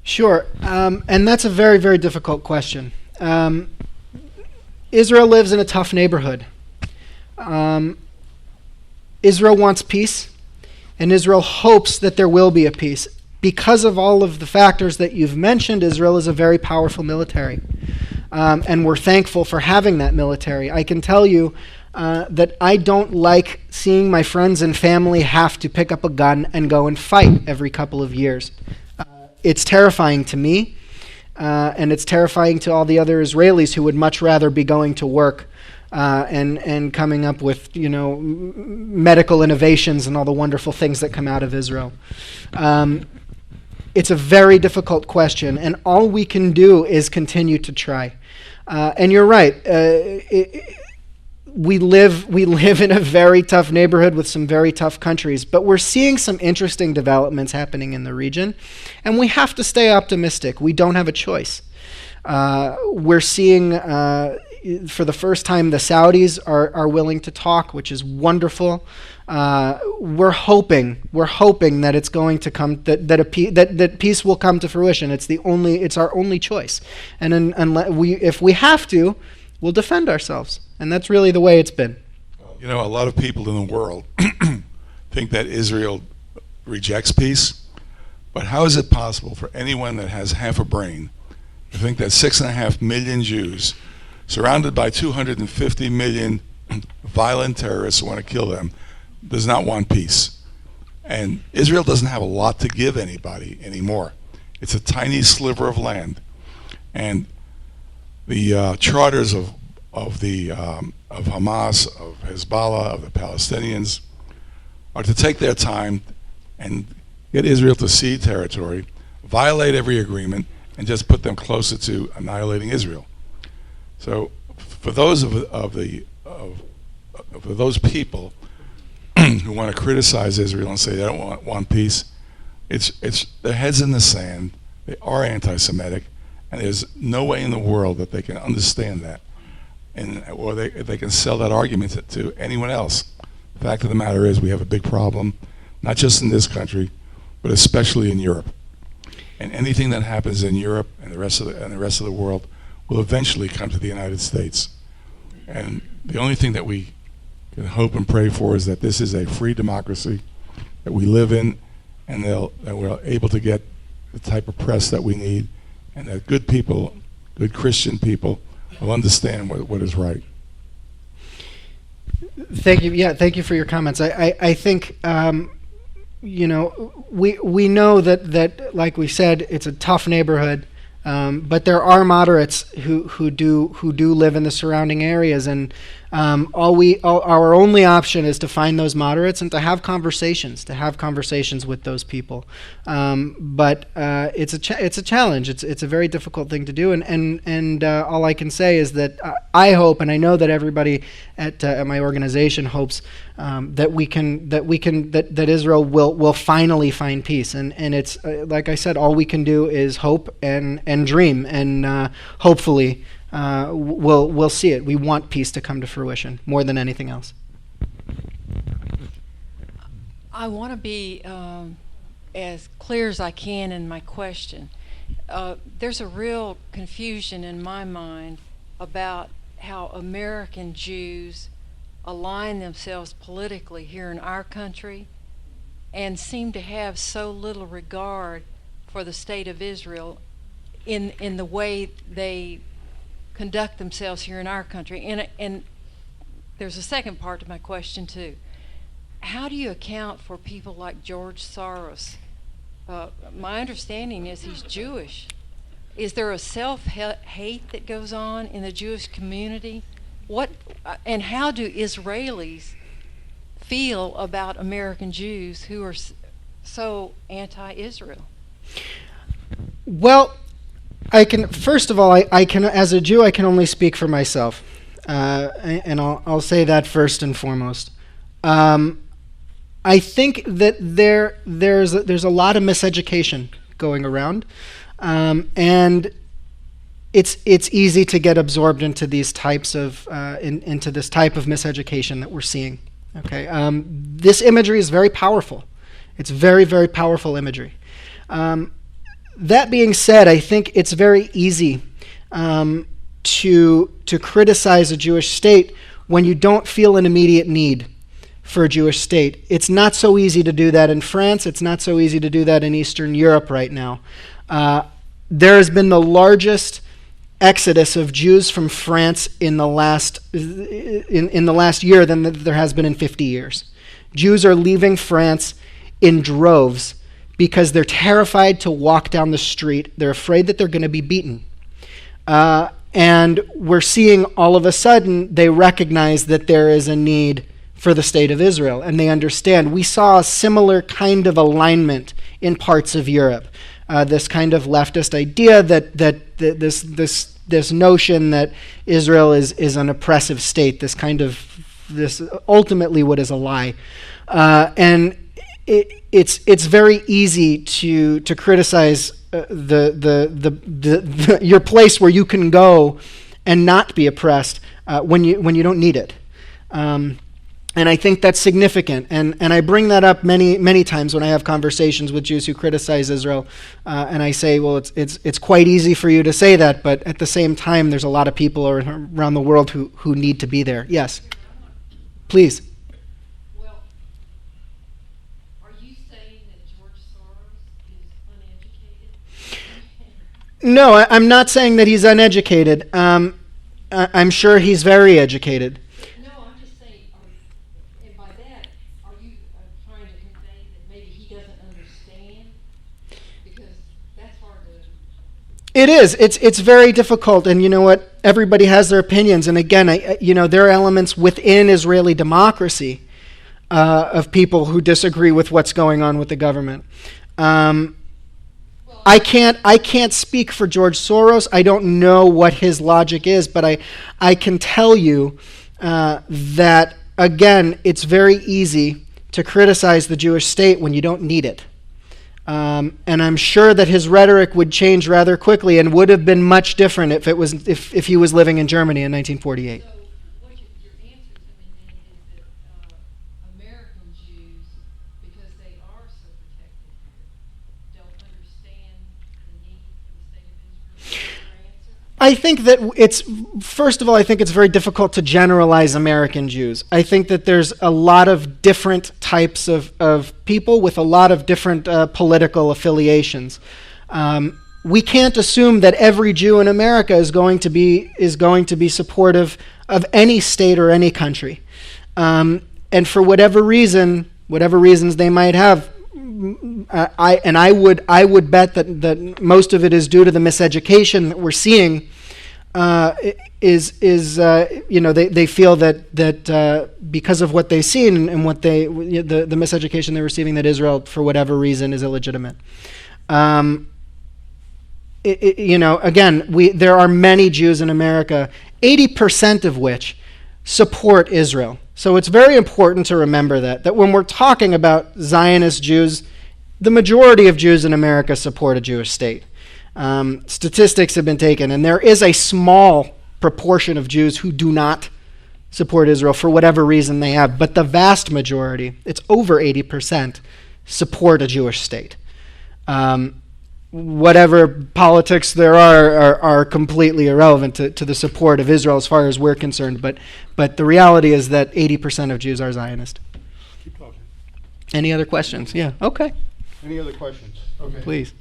Sure, and that's a very, very difficult question. Israel lives in a tough neighborhood. Israel wants peace, and Israel hopes that there will be a peace. Because of all of the factors that you've mentioned, Israel is a very powerful military, and we're thankful for having that military. I can tell you that I don't like seeing my friends and family have to pick up a gun and go and fight every couple of years. It's terrifying to me, and it's terrifying to all the other Israelis who would much rather be going to work and coming up with, medical innovations and all the wonderful things that come out of Israel. It's a very difficult question, and all we can do is continue to try. And you're right. We live in a very tough neighborhood with some very tough countries, but we're seeing some interesting developments happening in the region, and we have to stay optimistic. We don't have a choice. We're seeing, for the first time, the Saudis are willing to talk, which is wonderful. We're hoping that it's going to come, that peace will come to fruition. It's our only choice, and if we have to, we'll defend ourselves. And that's really the way it's been. A lot of people in the world think that Israel rejects peace, but how is it possible for anyone that has half a brain to think that 6.5 million Jews, surrounded by 250 million violent terrorists who want to kill them, does not want peace? And Israel doesn't have a lot to give anybody anymore. It's a tiny sliver of land. And the charters of Hamas, of Hezbollah, of the Palestinians, are to take their time and get Israel to cede territory, violate every agreement, and just put them closer to annihilating Israel. So, for those for those people who want to criticize Israel and say they don't want peace, it's their heads in the sand. They are anti-Semitic, and there's no way in the world that they can understand that. Or they can sell that argument to anyone else. The fact of the matter is we have a big problem, not just in this country, but especially in Europe. And anything that happens in Europe and the rest of the world will eventually come to the United States. And the only thing that we can hope and pray for is that this is a free democracy that we live in, and that we're able to get the type of press that we need, and that good people, good Christian people, will understand what is right. Thank you. Yeah, thank you for your comments. I think we know that like we said, it's a tough neighborhood, but there are moderates who do live in the surrounding areas, and Our only option is to find those moderates and to have conversations with those people. But it's a challenge. It's a very difficult thing to do. And all I can say is that I hope, and I know that everybody at my organization hopes that Israel will finally find peace. And it's like I said, all we can do is hope and dream, and hopefully we'll see it. We want peace to come to fruition more than anything else. I want to be as clear as I can in my question. There's a real confusion in my mind about how American Jews align themselves politically here in our country and seem to have so little regard for the state of Israel in the way they conduct themselves here in our country. And there's a second part to my question too. How do you account for people like George Soros? My understanding is he's Jewish. Is there a self-hate that goes on in the Jewish community? And how do Israelis feel about American Jews who are so anti-Israel? Well, first of all, I can, as a Jew, I can only speak for myself, and I'll say that first and foremost. I think that there's a lot of miseducation going around, and it's easy to get absorbed into these types of into this type of miseducation that we're seeing. Okay, this imagery is very powerful. It's very, very powerful imagery. That being said, I think it's very easy to criticize a Jewish state when you don't feel an immediate need for a Jewish state. It's not so easy to do that in France. It's not so easy to do that in Eastern Europe right now. There has been the largest exodus of Jews from France in the last year than there has been in 50 years. Jews are leaving France in droves because they're terrified to walk down the street. They're afraid that they're going to be beaten. And we're seeing all of a sudden they recognize that there is a need for the state of Israel, and they understand. We saw a similar kind of alignment in parts of Europe. This kind of leftist idea that this notion that Israel is an oppressive state, this ultimately what is a lie. And it's very easy to criticize your place where you can go and not be oppressed when you don't need it. And I think that's significant, and I bring that up many times when I have conversations with Jews who criticize Israel, and I say, well, it's quite easy for you to say that, but at the same time, there's a lot of people around the world who need to be there. Yes, please. Well, are you saying that George Soros is uneducated? No, I'm not saying that he's uneducated. I'm sure he's very educated. It is. It's very difficult, and you know what? Everybody has their opinions, and again, there are elements within Israeli democracy of people who disagree with what's going on with the government. I can't speak for George Soros. I don't know what his logic is, but I can tell you that again, it's very easy to criticize the Jewish state when you don't need it. And I'm sure that his rhetoric would change rather quickly and would have been much different if he was living in Germany in 1948. So what your answer to me then is that American Jews, because they are so protected here, don't understand the need for the state of Israel. Is that your answer? I think that first of all, I think it's very difficult to generalize American Jews. I think that there's a lot of different types of people with a lot of different political affiliations. We can't assume that every Jew in America is going to be supportive of any state or any country. And for whatever reasons they might have, I would bet that most of it is due to the miseducation that we're seeing they feel that because of what they've seen and what the miseducation they're receiving, that Israel, for whatever reason, is illegitimate. Again, there are many Jews in America, 80% of which support Israel. So it's very important to remember that when we're talking about Zionist Jews, the majority of Jews in America support a Jewish state. Statistics have been taken, and there is a small proportion of Jews who do not support Israel for whatever reason they have, but the vast majority, it's over 80%, support a Jewish state. Whatever politics there are completely irrelevant to the support of Israel as far as we're concerned, but the reality is that 80% of Jews are Zionist. Keep talking. Any other questions? Yeah, okay. Any other questions? Okay. Please.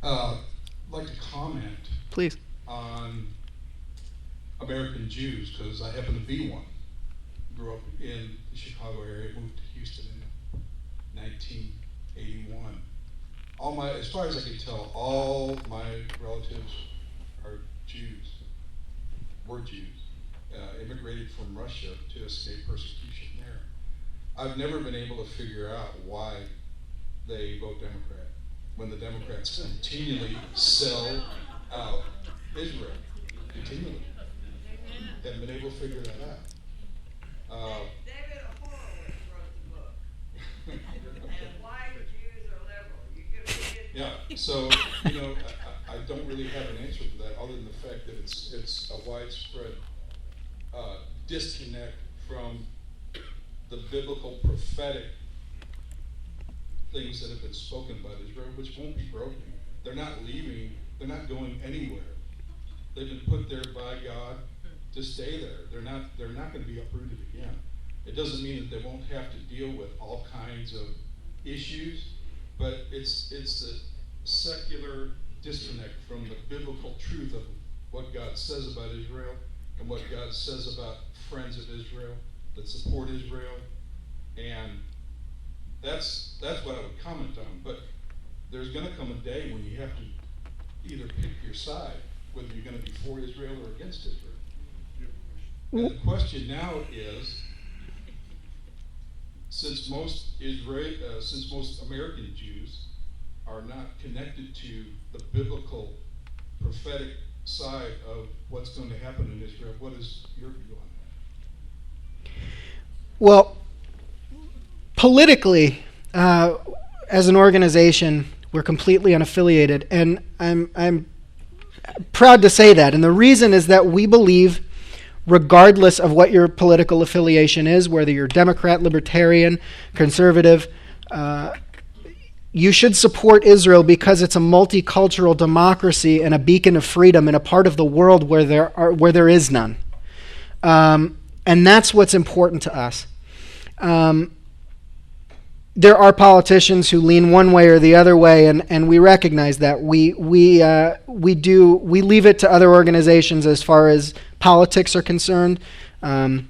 I'd like to comment Please. on American Jews, because I happen to be one. Grew up in the Chicago area, moved to Houston in 1981. As far as I can tell, all my relatives are Jews, were Jews, immigrated from Russia to escape persecution there. I've never been able to figure out why they vote Democrat when the Democrats continually sell out Israel, continually. Haven't been able to figure that out. David Horowitz wrote the book. And why Jews are liberal. You can read it. Yeah, so, I don't really have an answer for that, other than the fact that it's a widespread disconnect from the biblical prophetic things that have been spoken about Israel, which won't be broken. They're not leaving, they're not going anywhere. They've been put there by God to stay there. They're not going to be uprooted again. It doesn't mean that they won't have to deal with all kinds of issues, but it's a secular disconnect from the biblical truth of what God says about Israel and what God says about friends of Israel that support Israel, and that's what I would comment on. But there's going to come a day when you have to either pick your side, whether you're going to be for Israel or against Israel. And the question now is, since most American Jews are not connected to the biblical prophetic side of what's going to happen in Israel, what is your view on that? Well, politically, as an organization, we're completely unaffiliated, and I'm proud to say that. And the reason is that we believe, regardless of what your political affiliation is, whether you're Democrat, Libertarian, Conservative, you should support Israel because it's a multicultural democracy and a beacon of freedom in a part of the world where there is none. And that's what's important to us. There are politicians who lean one way or the other way, and we recognize that. We leave it to other organizations as far as politics are concerned. When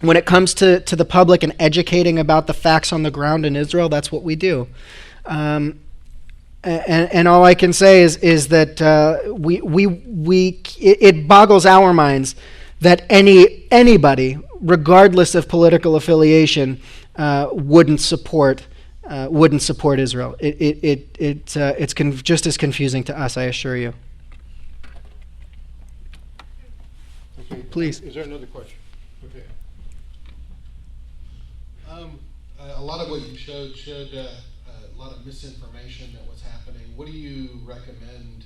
it comes to the public and educating about the facts on the ground in Israel, that's what we do. And all I can say is that it boggles our minds that anybody, regardless of political affiliation, wouldn't support Israel. It's just as confusing to us, I assure you. Okay. Please. Is there another question? Okay. A lot of what you showed a lot of misinformation that was happening. What do you recommend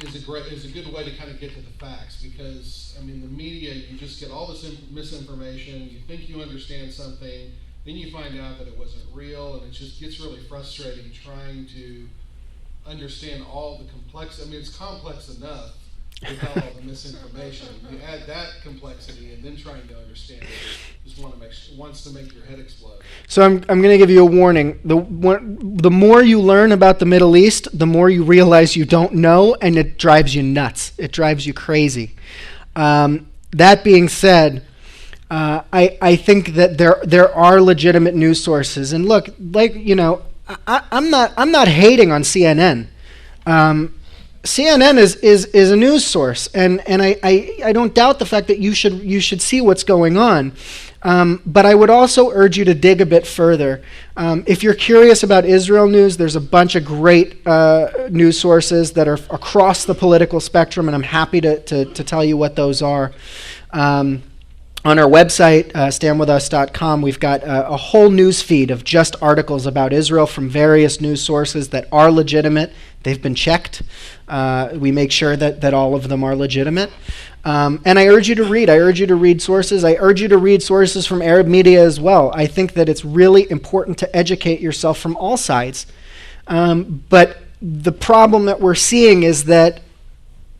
is a good way to kind of get to the facts? Because, I mean, the media, you just get all this misinformation, you think you understand something, then you find out that it wasn't real, and it just gets really frustrating trying to understand all the I mean, it's complex enough without all the misinformation. You add that complexity and then trying to understand it, just wants to make your head explode. So I'm going to give you a warning. The more you learn about the Middle East, the more you realize you don't know, and it drives you nuts. It drives you crazy. That being said, I think that there are legitimate news sources. And look, I'm not hating on CNN. CNN is a news source, and I don't doubt the fact that you should see what's going on. But I would also urge you to dig a bit further. If you're curious about Israel news, there's a bunch of great news sources that are across the political spectrum, and I'm happy to tell you what those are. On our website, StandWithUs.com, we've got a whole news feed of just articles about Israel from various news sources that are legitimate. They've been checked. We make sure that all of them are legitimate. And I urge you to read. I urge you to read sources. I urge you to read sources from Arab media as well. I think that it's really important to educate yourself from all sides. But the problem that we're seeing is that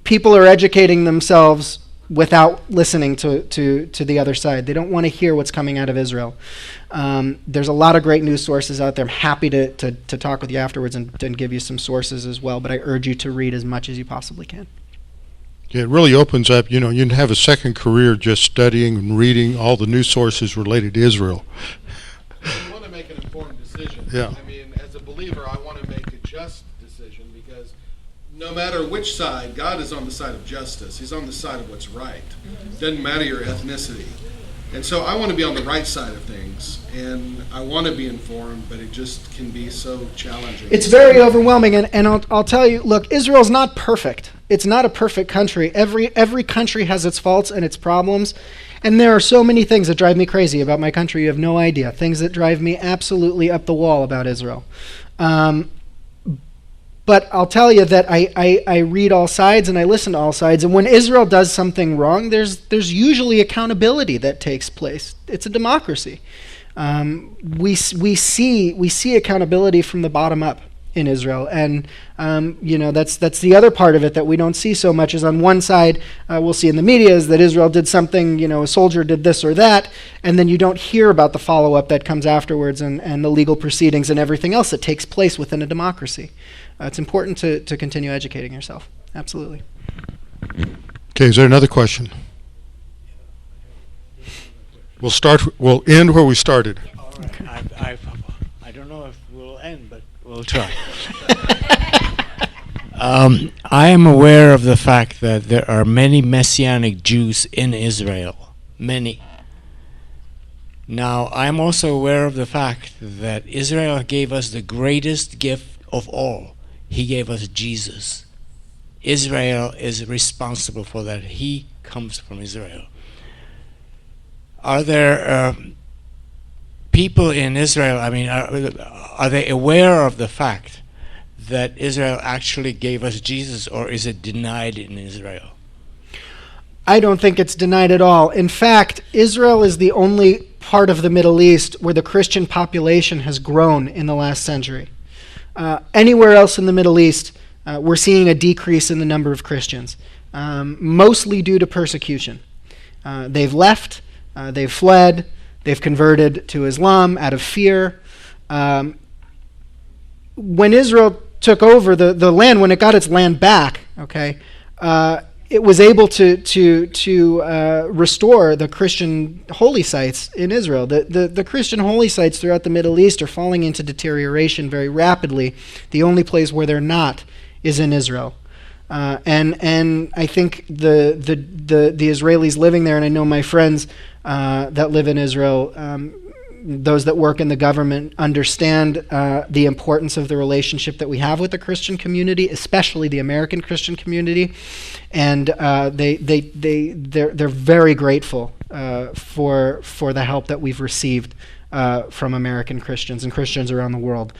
people are educating themselves without listening to the other side. They don't want to hear what's coming out of Israel. There's a lot of great news sources out there. I'm happy to talk with you afterwards and give you some sources as well, but I urge you to read as much as you possibly can. Yeah, it really opens up, you can have a second career just studying and reading all the news sources related to Israel. You want to make an informed decision. Yeah. I mean, as a believer, I want to make a just decision because no matter which side, God is on the side of justice. He's on the side of what's right. Doesn't matter your ethnicity. And so I want to be on the right side of things, and I want to be informed, but it just can be so challenging. It's very overwhelming, and I'll tell you, look, Israel's not perfect. It's not a perfect country. Every country has its faults and its problems, and there are so many things that drive me crazy about my country. You have no idea. Things that drive me absolutely up the wall about Israel. But I'll tell you that I read all sides and I listen to all sides. And when Israel does something wrong, there's usually accountability that takes place. It's a democracy. We see accountability from the bottom up in Israel, and that's the other part of it that we don't see so much. Is on one side we'll see in the media is that Israel did something, a soldier did this or that, and then you don't hear about the follow up that comes afterwards and the legal proceedings and everything else that takes place within a democracy. It's important to continue educating yourself. Absolutely. Okay, is there another question? We'll end where we started. Okay. I don't know if we'll end, but we'll try. I am aware of the fact that there are many Messianic Jews in Israel. Many. Now, I'm also aware of the fact that Israel gave us the greatest gift of all. He gave us Jesus. Israel is responsible for that. He comes from Israel. Are there people in Israel, are they aware of the fact that Israel actually gave us Jesus, or is it denied in Israel? I don't think it's denied at all. In fact, Israel is the only part of the Middle East where the Christian population has grown in the last century. Anywhere else in the Middle East, we're seeing a decrease in the number of Christians, mostly due to persecution. They've left, they've fled, they've converted to Islam out of fear. When Israel took over the land, when it got its land back, it was able to restore the Christian holy sites in Israel. The Christian holy sites throughout the Middle East are falling into deterioration very rapidly. The only place where they're not is in Israel. And I think the Israelis living there, and I know my friends that live in Israel, those that work in the government understand the importance of the relationship that we have with the Christian community, especially the American Christian community, and they're very grateful for the help that we've received from American Christians and Christians around the world.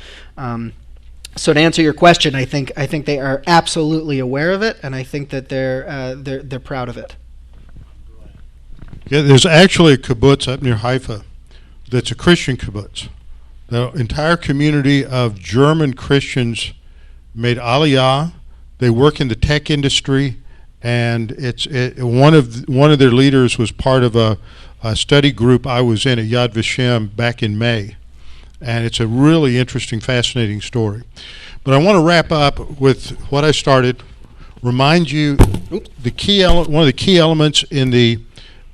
So to answer your question, I think they are absolutely aware of it, and I think that they're proud of it. Yeah, there's actually a kibbutz up near Haifa that's a Christian kibbutz. The entire community of German Christians made Aliyah. They work in the tech industry, and one of their leaders was part of a study group I was in at Yad Vashem back in May. And it's a really interesting, fascinating story. But I want to wrap up with what I started. Remind you, one of the key elements in the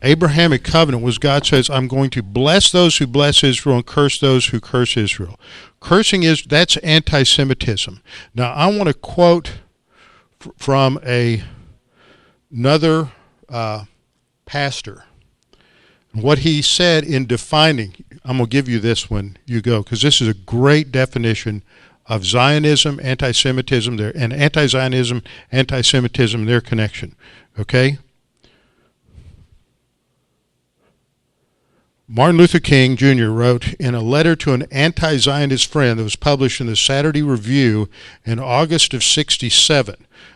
Abrahamic covenant was God says, I'm going to bless those who bless Israel and curse those who curse Israel. Cursing is, that's anti-Semitism. Now, I want to quote from another pastor. What he said in defining, I'm going to give you this when you go, because this is a great definition of Zionism, anti-Semitism, and anti-Zionism, anti-Semitism, their connection. Okay? Martin Luther King Jr. wrote in a letter to an anti-Zionist friend that was published in the Saturday Review in August of '67,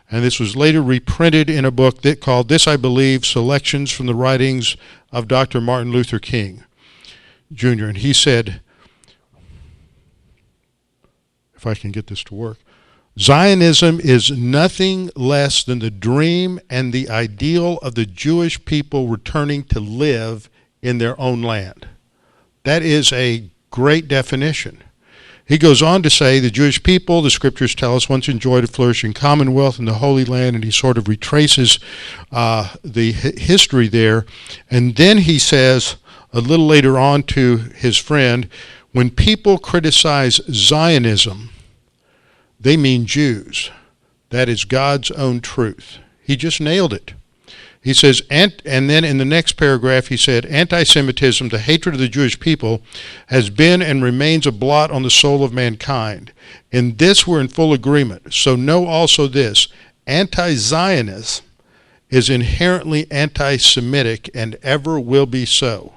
and this was later reprinted in a book that called This I Believe, Selections from the Writings of Dr. Martin Luther King Jr. And he said, if I can get this to work, Zionism is nothing less than the dream and the ideal of the Jewish people returning to live in their own land. That is a great definition. He goes on to say the Jewish people, the scriptures tell us, once enjoyed a flourishing commonwealth in the Holy Land, and he sort of retraces the history there. And then he says, a little later on to his friend, when people criticize Zionism, they mean Jews. That is God's own truth. He just nailed it. He says, and then in the next paragraph he said, anti-Semitism, the hatred of the Jewish people, has been and remains a blot on the soul of mankind. In this we're in full agreement. So know also this, anti-Zionism is inherently anti-Semitic and ever will be so.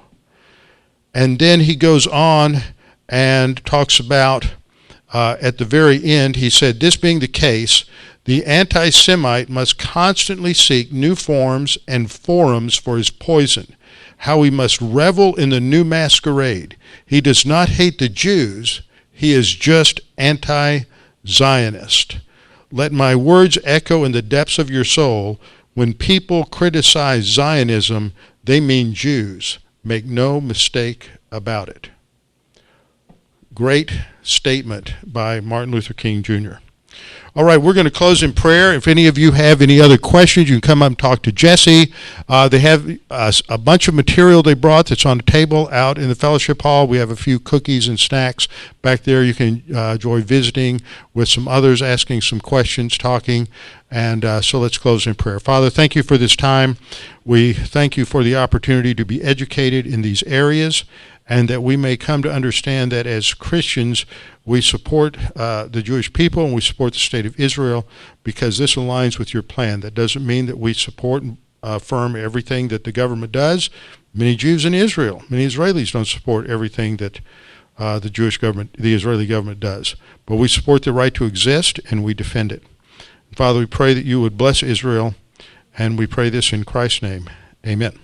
And then he goes on and talks about, at the very end, he said, this being the case, the anti-Semite must constantly seek new forms and forums for his poison, how he must revel in the new masquerade. He does not hate the Jews, he is just anti-Zionist. Let my words echo in the depths of your soul. When people criticize Zionism, they mean Jews. Make no mistake about it. Great statement by Martin Luther King Jr. All right, we're going to close in prayer. If any of you have any other questions, you can come up and talk to Jesse. They have a bunch of material they brought that's on the table out in the fellowship hall. We have a few cookies and snacks back there. You can enjoy visiting with some others, asking some questions, talking. And so let's close in prayer. Father, thank you for this time. We thank you for the opportunity to be educated in these areas, and that we may come to understand that as Christians, we support the Jewish people and we support the state of Israel because this aligns with your plan. That doesn't mean that we support and affirm everything that the government does. Many Jews in Israel, many Israelis don't support everything that the Jewish government, the Israeli government does. But we support the right to exist and we defend it. Father, we pray that you would bless Israel, and we pray this in Christ's name. Amen.